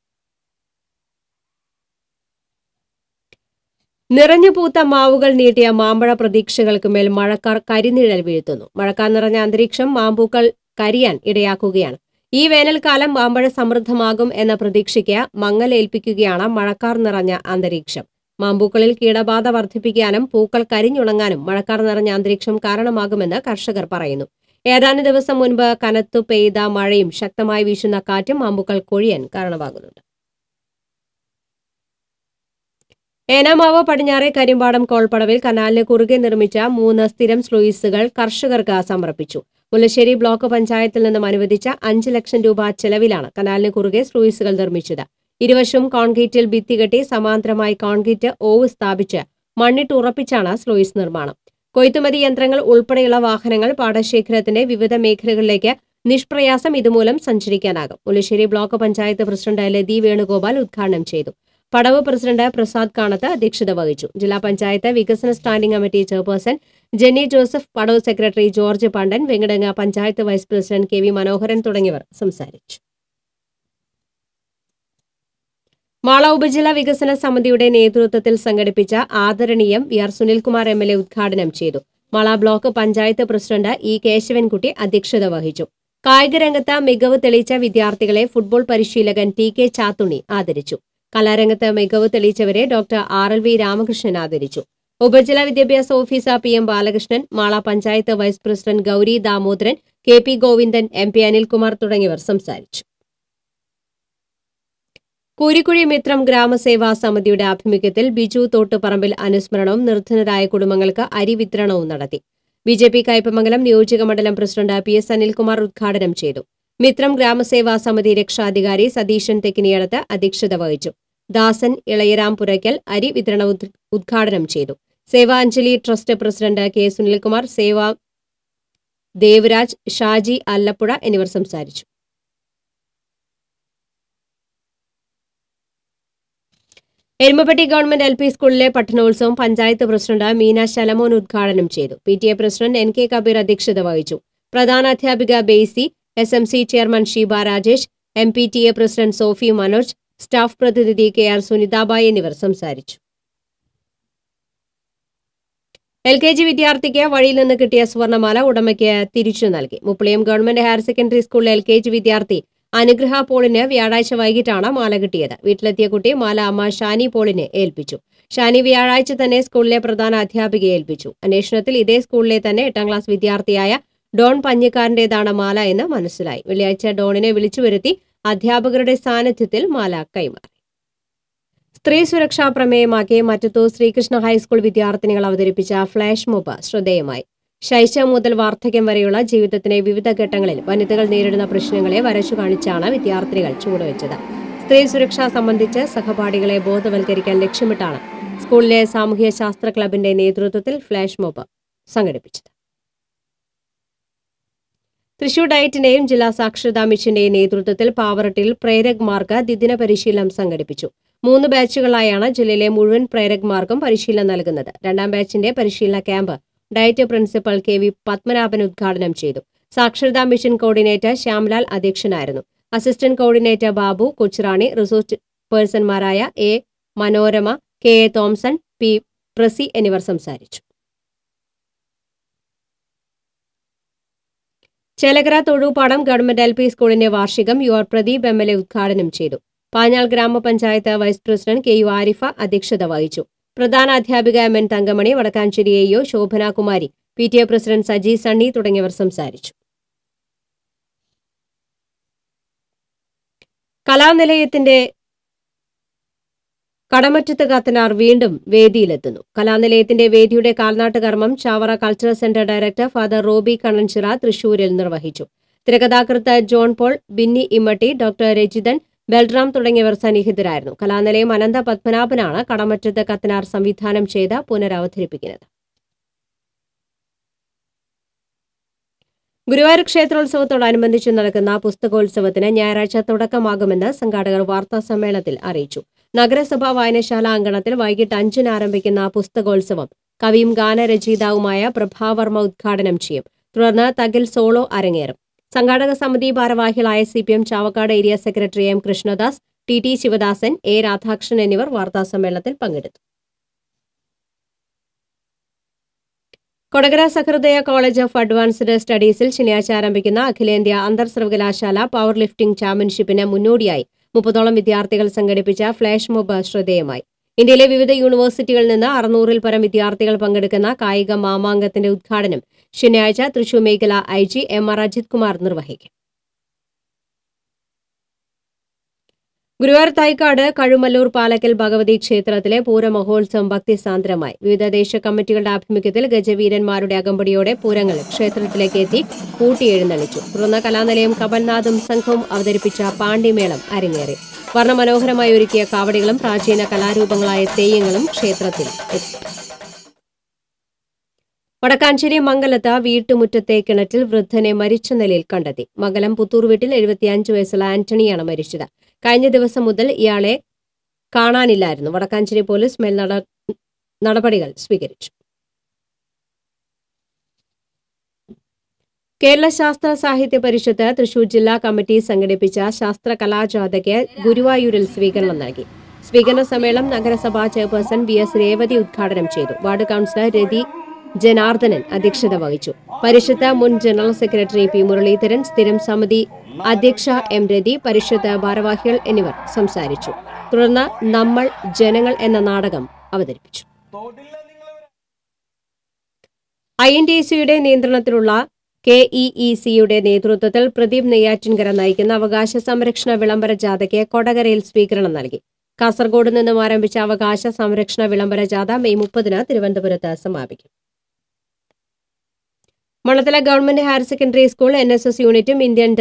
നിറഞ്ഞുപൂത്ത മാവുകൾ നീട്ടിയ മാമ്പഴ പ്രതീക്ഷകൾക്ക് മേൽ മഴക്കാർ കരിനിഴൽ വീഴ്ത്തുന്നു. മഴക്കാർ നിറഞ്ഞ അന്തരീക്ഷം മാമ്പൂക്കൾ കരിയാൻ ഇടയാക്കുകയാണ്. ഈ വേനൽക്കാലം മാമ്പഴ സമൃദ്ധമാകും എന്ന പ്രതീക്ഷയ്ക്ക് മങ്ങലേൽപ്പിക്കുകയാണ് മഴക്കാർ നിറഞ്ഞ അന്തരീക്ഷം. മാമ്പൂക്കളിൽ കീടബാധ വർദ്ധിപ്പിക്കാനും പൂക്കൾ കരിഞ്ഞുണങ്ങാനും മഴക്കാർ നിറഞ്ഞ അന്തരീക്ഷം കാരണമാകുമെന്ന് കർഷകർ പറയുന്നു. ഏതാനും ദിവസം മുൻപ് കനത്തു പെയ്ത മഴയും ശക്തമായി വീശുന്ന കാറ്റും മാമ്പൂക്കൾ കൊഴിയാൻ കാരണമാകുന്നുണ്ട്. ഏനാമാവ് പടിഞ്ഞാറെ കരിമ്പാടം കോൾപ്പടവിൽ കനാലിന് കുറുകെ നിർമ്മിച്ച 3 സ്ഥിരം സ്ലൂയിസുകൾ കർഷകർക്ക് സമർപ്പിച്ചു. മുല്ലശ്ശേരി ബ്ലോക്ക് പഞ്ചായത്തിൽ നിന്നും അനുവദിച്ച 5 ലക്ഷം രൂപ ചെലവിലാണ് കനാലിന് കുറുകെ സ്ലൂയിസുകൾ നിർമ്മിച്ചത്. ഇരുവശവും കോൺക്രീറ്റിൽ ഭിത്തികെട്ടി സമാന്തരമായി കോൺക്രീറ്റ് ഓവ് സ്ഥാപിച്ച് മണ്ണിട്ട് ഉറപ്പിച്ചാണ് സ്ലൂയിസ് നിർമ്മാണം. കൊയ്ത്തുമതി യന്ത്രങ്ങൾ ഉൾപ്പെടെയുള്ള വാഹനങ്ങൾ പാടശേഖരത്തിന്റെ വിവിധ മേഖലകളിലേക്ക് നിഷ്പ്രയാസം ഇതുമൂലം സഞ്ചരിക്കാനാകും. മുല്ലശ്ശേരി ബ്ലോക്ക് പഞ്ചായത്ത് പ്രസിഡന്റ് ലതി വേണുഗോപാൽ ഉദ്ഘാടനം ചെയ്തു. പടവ് പ്രസിഡന്റ് പ്രസാദ് കാണത്ത് അധ്യക്ഷത വഹിച്ചു. ജില്ലാ പഞ്ചായത്ത് വികസന standing committee chairperson Jenny Joseph, പടവ് secretary George Pandan, Venkitanga panchayat vice president KV Manoharan തുടങ്ങിയവർ സംസാരിച്ചു. മാള ഉപജില്ലാ വികസന സമിതിയുടെ നേതൃത്വത്തിൽ സംഘടിപ്പിച്ച ആദരണീയം വി.ആർ. സുനിൽകുമാർ എം.എൽ.എ ഉദ്ഘാടനം ചെയ്തു. Mala block panchayat president E. Keshavankutty അധ്യക്ഷത വഹിച്ചു. കായികരംഗത്ത് മികവ് തെളിയിച്ച വിദ്യാർത്ഥികളെ ഫുട്ബോൾ പരിശീലകൻ ടി. കെ. ചാത്തുണ്ണി ആദരിച്ചു. കലാരംഗത്ത് മികവ് തെളിയിച്ചവരെ ഡോക്ടർ R.L.V. രാമകൃഷ്ണൻ ആദരിച്ചു. ഉപജില്ലാ വിദ്യാഭ്യാസ officer P. M. Balakrishnan, Mala panchayat vice president Gauri Damodaran, K. P. Govindan, M. P. Anilkumar തുടങ്ങിയവർ സംസാരിച്ചു. കൂരിക്കുഴി മിത്രം ഗ്രാമസേവാ സമിതിയുടെ ആഭിമുഖ്യത്തിൽ ബിജു തോട്ടുപറമ്പിൽ അനുസ്മരണവും നിർധനരായ കുടുംബങ്ങൾക്ക് അരി വിതരണവും നടത്തി. ബി.ജെ.പി. കയ്പമംഗലം നിയോജകമണ്ഡലം പ്രസിഡന്റ് പി. എസ്. അനിൽകുമാർ ഉദ്ഘാടനം ചെയ്തു. മിത്രം ഗ്രാമസേവാ സമിതി രക്ഷാധികാരി സതീശൻ തെക്കിനിയടത്ത് അധ്യക്ഷത വഹിച്ചു. ദാസൻ ഇളയരാം പുരയ്ക്കൽ അരി വിതരണ ഉദ്ഘാടനം ചെയ്തു. Sevanjali trust president K. Sunilkumar, Seva Devaraj, Shaji Alappuzha എന്നിവർ സംസാരിച്ചു. എരുമപ്പെട്ടി ഗവൺമെന്റ് LP സ്കൂളിലെ പഠനോത്സവം പഞ്ചായത്ത് പ്രസിഡന്റ് മീന ശലമോൻ ഉദ്ഘാടനം ചെയ്തു. PTA president N. K. Kabeer അധ്യക്ഷത വഹിച്ചു. പ്രധാനാധ്യാപിക Besy, SMC chairman Sheeba Rajesh, MPTA president Sophy Manoj, staff പ്രതിനിധി KR സുനിതാബായി എന്നിവർ സംസാരിച്ചു. LKG വിദ്യാർത്ഥിക്ക് വഴിയിൽ നിന്ന് കിട്ടിയ സ്വർണ്ണമാല ഉടമയ്ക്ക് തിരിച്ചു നൽകി. മുപ്പളിയം ഗവൺമെന്റ് ഹയർ സെക്കൻഡറി സ്കൂളിലെ LKG വിദ്യാർത്ഥി അനുഗ്രഹ പോളിന് വ്യാഴാഴ്ച വൈകിട്ടാണ് മാല കിട്ടിയത്. വീട്ടിലെത്തിയ കുട്ടി മാല അമ്മ ഷാനി പോളിനെ ഏൽപ്പിച്ചു. ഷാനി വ്യാഴാഴ്ച തന്നെ സ്കൂളിലെ പ്രധാന അധ്യാപികയെ ഏൽപ്പിച്ചു. അന്വേഷണത്തിൽ ഇതേ സ്കൂളിലെ തന്നെ 8ാം ക്ലാസ് വിദ്യാർത്ഥിയായ ഡോൺ പഞ്ഞിക്കാരന്റേതാണ് മാല എന്ന് മനസ്സിലായി. വെള്ളിയാഴ്ച ഡോണിനെ വിളിച്ചു വരുത്തി അധ്യാപകരുടെ സാന്നിധ്യത്തിൽ മാല കൈമാറി. സ്ത്രീ സുരക്ഷാ പ്രമേയമാക്കി മറ്റത്തൂർ ശ്രീകൃഷ്ണ ഹൈസ്കൂൾ വിദ്യാർത്ഥിനികൾ അവതരിപ്പിച്ച ഫ്ലാഷ് മോബ് ശ്രദ്ധേയമായി. ശൈശവം മുതൽ വാർദ്ധക്യം വരെയുള്ള ജീവിതത്തിന്റെ വിവിധ ഘട്ടങ്ങളിൽ വനിതകൾ നേരിടുന്ന പ്രശ്നങ്ങളെ വരച്ചു കാണിച്ചാണ് വിദ്യാർത്ഥിനികൾ ചുവടുവെച്ചത്. സ്ത്രീ സുരക്ഷ സംബന്ധിച്ച് സഹപാഠികളെ ബോധവൽക്കരിക്കാൻ ലക്ഷ്യമിട്ടാണ് സ്കൂളിലെ സാമൂഹ്യ ശാസ്ത്ര ക്ലബിന്റെ നേതൃത്വത്തിൽ ഫ്ലാഷ് മോബ് സംഘടിപ്പിച്ചത്. തൃശൂർ ഡയറ്റിന്റെയും ജില്ലാ സാക്ഷരതാ മിഷന്റെയും നേതൃത്വത്തിൽ പാവറട്ടിയിൽ പ്രേരക്മാർക്ക് ദ്വിദിന പരിശീലനം സംഘടിപ്പിച്ചു. 3 ബാച്ചുകളായാണ് ജില്ലയിലെ മുഴുവൻ പ്രേരക്മാർക്കും പരിശീലനം നൽകുന്നത്. 2ാം ബാച്ചിന്റെ പരിശീലന camp DIET principal KV Padmanabhan ഉദ്ഘാടനം ചെയ്തു. സാക്ഷരതാ മിഷൻ കോർഡിനേറ്റർ ശ്യാംലാൽ അധ്യക്ഷനായിരുന്നു. Assistant coordinator Babu, Kochurani, resource പേഴ്സൺമാരായ A. Manorama, KA Thomson, P. Prasi എന്നിവർ സംസാരിച്ചു. ചേലക്കര തൊഴുപാടം ഗവൺമെന്റ് LP സ്കൂളിന്റെ വാർഷികം UR പ്രദീപ് MLA ഉദ്ഘാടനം ചെയ്തു. പാഞ്ഞാൾ ഗ്രാമപഞ്ചായത്ത് വൈസ് പ്രസിഡന്റ് KU ആരിഫ അധ്യക്ഷത വഹിച്ചു. പ്രധാന അധ്യാപിക MN Thankamani, Vadakkanchery AO Shobhana Kumari, PTA president Saji Sunny തുടങ്ങിയവർ സംസാരിച്ചു. കലാനിലയത്തിന്റെ കടമറ്റത്ത് കത്തനാർ വീണ്ടും വേദിയിലെത്തുന്നു. കലാനിലയത്തിന്റെ വേദിയുടെ കാൽനാട്ട് കർമ്മം Chavara cultural centre director father Roby Kannanchira തൃശൂരിൽ നിർവഹിച്ചു. തിരക്കഥാകൃത്ത് John Paul, Binny Immatty, doctor Rajithan, Balram തുടങ്ങിയവർ സന്നിഹിതരായിരുന്നു. കലാനിലയം അനന്ത പത്മനാഭനാണ് കടമറ്റത്ത് കത്തനാർ സംവിധാനം ചെയ്ത് പുനരവതരിപ്പിക്കുന്നത്. ഗുരുവായൂർ ക്ഷേത്രോത്സവത്തോടനുബന്ധിച്ച് നടക്കുന്ന പുസ്തകോത്സവത്തിന് ഞായറാഴ്ച തുടക്കമാകുമെന്ന് സംഘാടകർ വാർത്താസമ്മേളനത്തിൽ അറിയിച്ചു. നഗരസഭാ വായനശാല അങ്കണത്തിൽ വൈകിട്ട് 5-ന് ആരംഭിക്കുന്ന പുസ്തകോത്സവം കവിയും ഗാനരചയിതാവുമായ പ്രഭാവർമ്മ ഉദ്ഘാടനം ചെയ്യും. തുടർന്ന് തകിൽ സോളോ അരങ്ങേറും. സംഘാടക സമിതി ഭാരവാഹികളായ CPM Chavakkad area secretary M. Krishnadas, TT Sivadasan, A. Radhakrishnan എന്നിവർ വാർത്താസമ്മേളനത്തിൽ പങ്കെടുത്തു. കൊടകര സഹൃദയ കോളേജ് ഓഫ് അഡ്വാൻസ്ഡ് സ്റ്റഡീസിൽ ശനിയാഴ്ച ആരംഭിക്കുന്ന അഖിലേന്ത്യാ അന്തർ സർവകലാശാല പവർ ലിഫ്റ്റിംഗ് ചാമ്പ്യൻഷിപ്പിന് മുന്നോടിയായി 30ഓളം വിദ്യാർത്ഥികൾ സംഘടിപ്പിച്ച ഫ്ലാഷ് മോബ് ശ്രദ്ധേയമായി. ഇന്ത്യയിലെ വിവിധ യൂണിവേഴ്സിറ്റികളിൽ നിന്ന് 600-ൽ പരം വിദ്യാർത്ഥികൾ പങ്കെടുക്കുന്ന കായിക മാമാങ്കത്തിന്റെ ഉദ്ഘാടനം ശനിയാഴ്ച തൃശൂർ മേഖല IG MR അജിത് കുമാർ നിർവഹിക്കും. ഗുരുവായൂർ തൈക്കാട് കഴുമല്ലൂർ പാലക്കൽ ഭഗവതി ക്ഷേത്രത്തിലെ പൂരമഹോത്സവം ഭക്തിസാന്ദ്രമായി. വിവിധ ദേശീയ കമ്മിറ്റികളുടെ ആഭിമുഖ്യത്തിൽ ഗജവീരന്മാരുടെ അകമ്പടിയോടെ പൂരങ്ങൾ ക്ഷേത്രത്തിലേക്ക് എത്തി കൂട്ടിയെഴുന്നള്ളിച്ചു. തുടർന്ന് കലാനിലയം കമൽനാഥും സംഘവും അവതരിപ്പിച്ച പാണ്ഡിമേളം അരങ്ങേറി. വർണ്ണമനോഹരമായി ഒരുക്കിയ കാവടികളും പ്രാചീന കലാരൂപങ്ങളായ തെയ്യങ്ങളും ക്ഷേത്രത്തിൽ എത്തി. വടക്കാഞ്ചേരി മംഗലത്ത് വീട്ടുമുറ്റത്തെ കിണറ്റിൽ വൃദ്ധനെ മരിച്ച നിലയിൽ കണ്ടെത്തി. മംഗലം പുത്തൂർ വീട്ടിൽ 75 വയസ്സുള്ള ആന്റണിയാണ് മരിച്ചത്. കഴിഞ്ഞ ദിവസം മുതൽ ഇയാളെ കാണാനില്ലായിരുന്നു. വടക്കാഞ്ചേരി പോലീസ് മേൽ നടപടികൾ സ്വീകരിച്ചു. കേരള ശാസ്ത്ര സാഹിത്യ പരിഷത്ത് തൃശൂർ ജില്ലാ കമ്മിറ്റി സംഘടിപ്പിച്ച ശാസ്ത്ര കലാജാഥയ്ക്ക് ഗുരുവായൂരിൽ സ്വീകരണം നൽകി. സ്വീകരണ സമ്മേളനം നഗരസഭാ ചെയർപേഴ്സൺ VS രേവതി ഉദ്ഘാടനം ചെയ്തു. വാർഡ് കൌൺസിലർ രതി ജനാർദ്ദനൻ അധ്യക്ഷത വഹിച്ചു. പരിഷത്ത് മുൻ ജനറൽ സെക്രട്ടറി P. മുരളീധരൻ, സ്ഥിരം സമിതി അധ്യക്ഷ M. രതി, പരിഷത്ത് ഭാരവാഹികൾ എന്നിവർ സംസാരിച്ചു. തുടർന്ന് നമ്മൾ ജനങ്ങൾ എന്ന നാടകം അവതരിപ്പിച്ചു. INTC-യുടെ നിയന്ത്രണത്തിലുള്ള KEEC-യുടെ നേതൃത്വത്തിൽ പ്രദീപ് നെയ്യാറ്റിൻകര നയിക്കുന്ന അവകാശ സംരക്ഷണ വിളംബര ജാഥയ്ക്ക് കൊടകരയിൽ സ്വീകരണം നൽകി. കാസർഗോഡ് നിന്നും ആരംഭിച്ച അവകാശ സംരക്ഷണ വിളംബര ജാഥ മെയ് 30-ന് തിരുവനന്തപുരത്ത് സമാപിക്കും. Manathala government higher secondary school NSS യൂണിറ്റും ഇന്ത്യൻ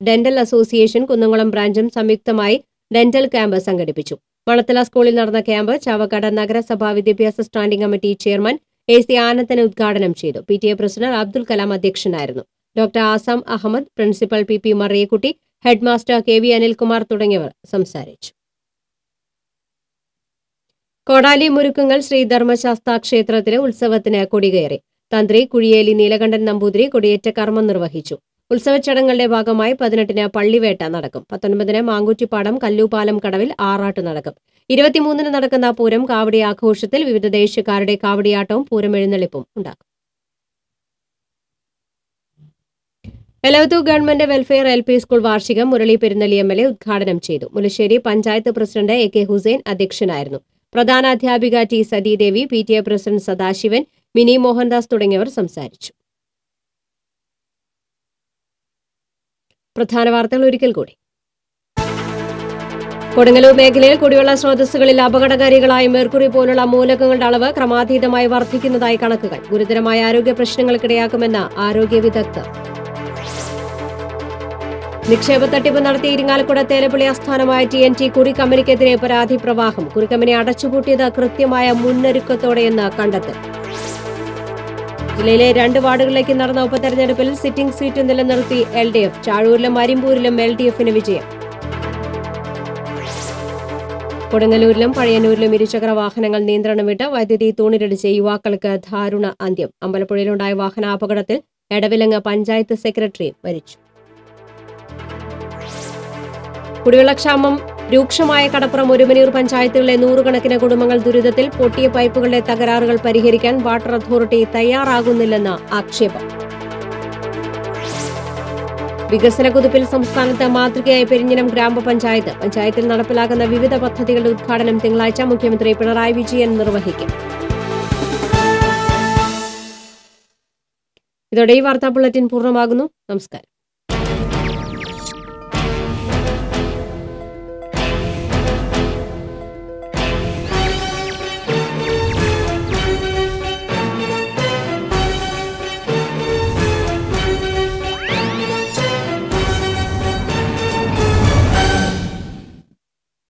ഡെന്റൽ അസോസിയേഷൻ കുന്നംകുളം ബ്രാഞ്ചും സംയുക്തമായി ഡെന്റൽ ക്യാമ്പ് സംഘടിപ്പിച്ചു. മണത്തല സ്കൂളിൽ നടന്ന ക്യാമ്പ് ചാവക്കാട് നഗരസഭാ വിദ്യാഭ്യാസ standing committee chairman AC Anandan ഉദ്ഘാടനം ചെയ്തു. PTA പ്രസിഡന്റ് അബ്ദുൽ കലാം അധ്യക്ഷനായിരുന്നു. Doctor Azam Ahmed, principal PP Mariyakutty, head master KV Anilkumar തുടങ്ങിയവർ സംസാരിച്ചു. കോടാലി മുരുക്കുങ്ങൽ ശ്രീ ധർമ്മശാസ്ത്ര ക്ഷേത്രത്തിലെ ഉത്സവത്തിന് കൊടികയറി. തന്ത്രി കുഴിയേലി നീലകണ്ഠൻ നമ്പൂതിരി കൊടിയേറ്റ കർമ്മം നിർവഹിച്ചു. ഉത്സവ ചടങ്ങുകളുടെ ഭാഗമായി 18-ന് പള്ളിവേട്ട നടക്കും. 19-ന് മാങ്കുറ്റിപ്പാടം കല്ലൂപ്പാലം കടവിൽ ആറാട്ട് നടക്കും. 23-ന് നടക്കുന്ന പൂരം കാവടി ആഘോഷത്തിൽ വിവിധ ദേശക്കാരുടെ കാവടിയാട്ടവും പൂരം എഴുന്നള്ളിപ്പും ഉണ്ടാകും. Elavathur government welfare LP school വാർഷികം മുരളി പെരുന്നലി MLA ഉദ്ഘാടനം ചെയ്തു. മുല്ലശ്ശേരി പഞ്ചായത്ത് പ്രസിഡന്റ് AK ഹുസൈൻ അധ്യക്ഷനായിരുന്നു. പ്രധാന അധ്യാപിക T. Sathidevi, PTA president Sadasivan, mini Mohandas തുടങ്ങിയവർ സംസാരിച്ചു. പ്രധാന വാർത്തകൾ ഒരിക്കൽ കൂടി. കൊടുങ്ങല്ലൂർ മേഖലയിൽ കുടിവെള്ള സ്രോതസ്സുകളിൽ അപകടകാരികളായ മെർക്കുറി പോലുള്ള മൂലകങ്ങളുടെ അളവ് ക്രമാതീതമായി വർദ്ധിക്കുന്നതായി കണക്കുകൾ. ഗുരുതരമായ ആരോഗ്യ പ്രശ്നങ്ങൾക്കിടയാക്കുമെന്ന് ആരോഗ്യ വിദഗ്ധർ. നിക്ഷേപ തട്ടിപ്പ് നടത്തി ഇരിങ്ങാലക്കുട തേലപ്പള്ളി ആസ്ഥാനമായ TNT കുറി കമ്പനിക്കെതിരെ പരാതി പ്രവാഹം. കുറിക്കമ്പനി അടച്ചുപൂട്ടിയത് കൃത്യമായ മുന്നൊരുക്കത്തോടെയെന്ന് കണ്ടെത്തൽ. ജില്ലയിലെ 2 വാർഡുകളിലേക്ക് നടന്ന ഉപതെരഞ്ഞെടുപ്പിൽ സിറ്റിംഗ് സീറ്റ് നിലനിർത്തി LDF. ചാഴൂരിലും അരിമ്പൂരിലും LDF-ന് വിജയം. കൊടുങ്ങല്ലൂരിലും പഴയന്നൂരിലും ഇരുചക്ര വാഹനങ്ങൾ നിയന്ത്രണം വിട്ട് വൈദ്യുതി തൂണിലിടിച്ച് യുവാക്കൾക്ക് ദാരുണ അന്ത്യം. അമ്പലപ്പുഴയിലുണ്ടായ വാഹനാപകടത്തിൽ എടവിലങ്ങ് പഞ്ചായത്ത് സെക്രട്ടറി മരിച്ചു. കുടിവെള്ളക്ഷാമം രൂക്ഷമായ കടപ്പുറം ഒരുമനൂർ പഞ്ചായത്തുകളിലെ 100 കണക്കിന് കുടുംബങ്ങൾ ദുരിതത്തിൽ. പൊട്ടിയ പൈപ്പുകളുടെ തകരാറുകൾ പരിഹരിക്കാൻ വാട്ടർ അതോറിറ്റി തയ്യാറാകുന്നില്ലെന്ന് ആക്ഷേപം. വികസന കുതിപ്പിൽ സംസ്ഥാനത്ത് മാതൃകയായി പെരിഞ്ഞനം ഗ്രാമപഞ്ചായത്ത്. പഞ്ചായത്തിൽ നടപ്പിലാക്കുന്ന വിവിധ പദ്ധതികളുടെ ഉദ്ഘാടനം തിങ്കളാഴ്ച മുഖ്യമന്ത്രി പിണറായി വിജയൻ നിർവഹിക്കും. ഇതോടെ ഈ വാർത്താ ബുള്ളറ്റിൻ പൂർണ്ണമാകുന്നു. നമസ്കാരം.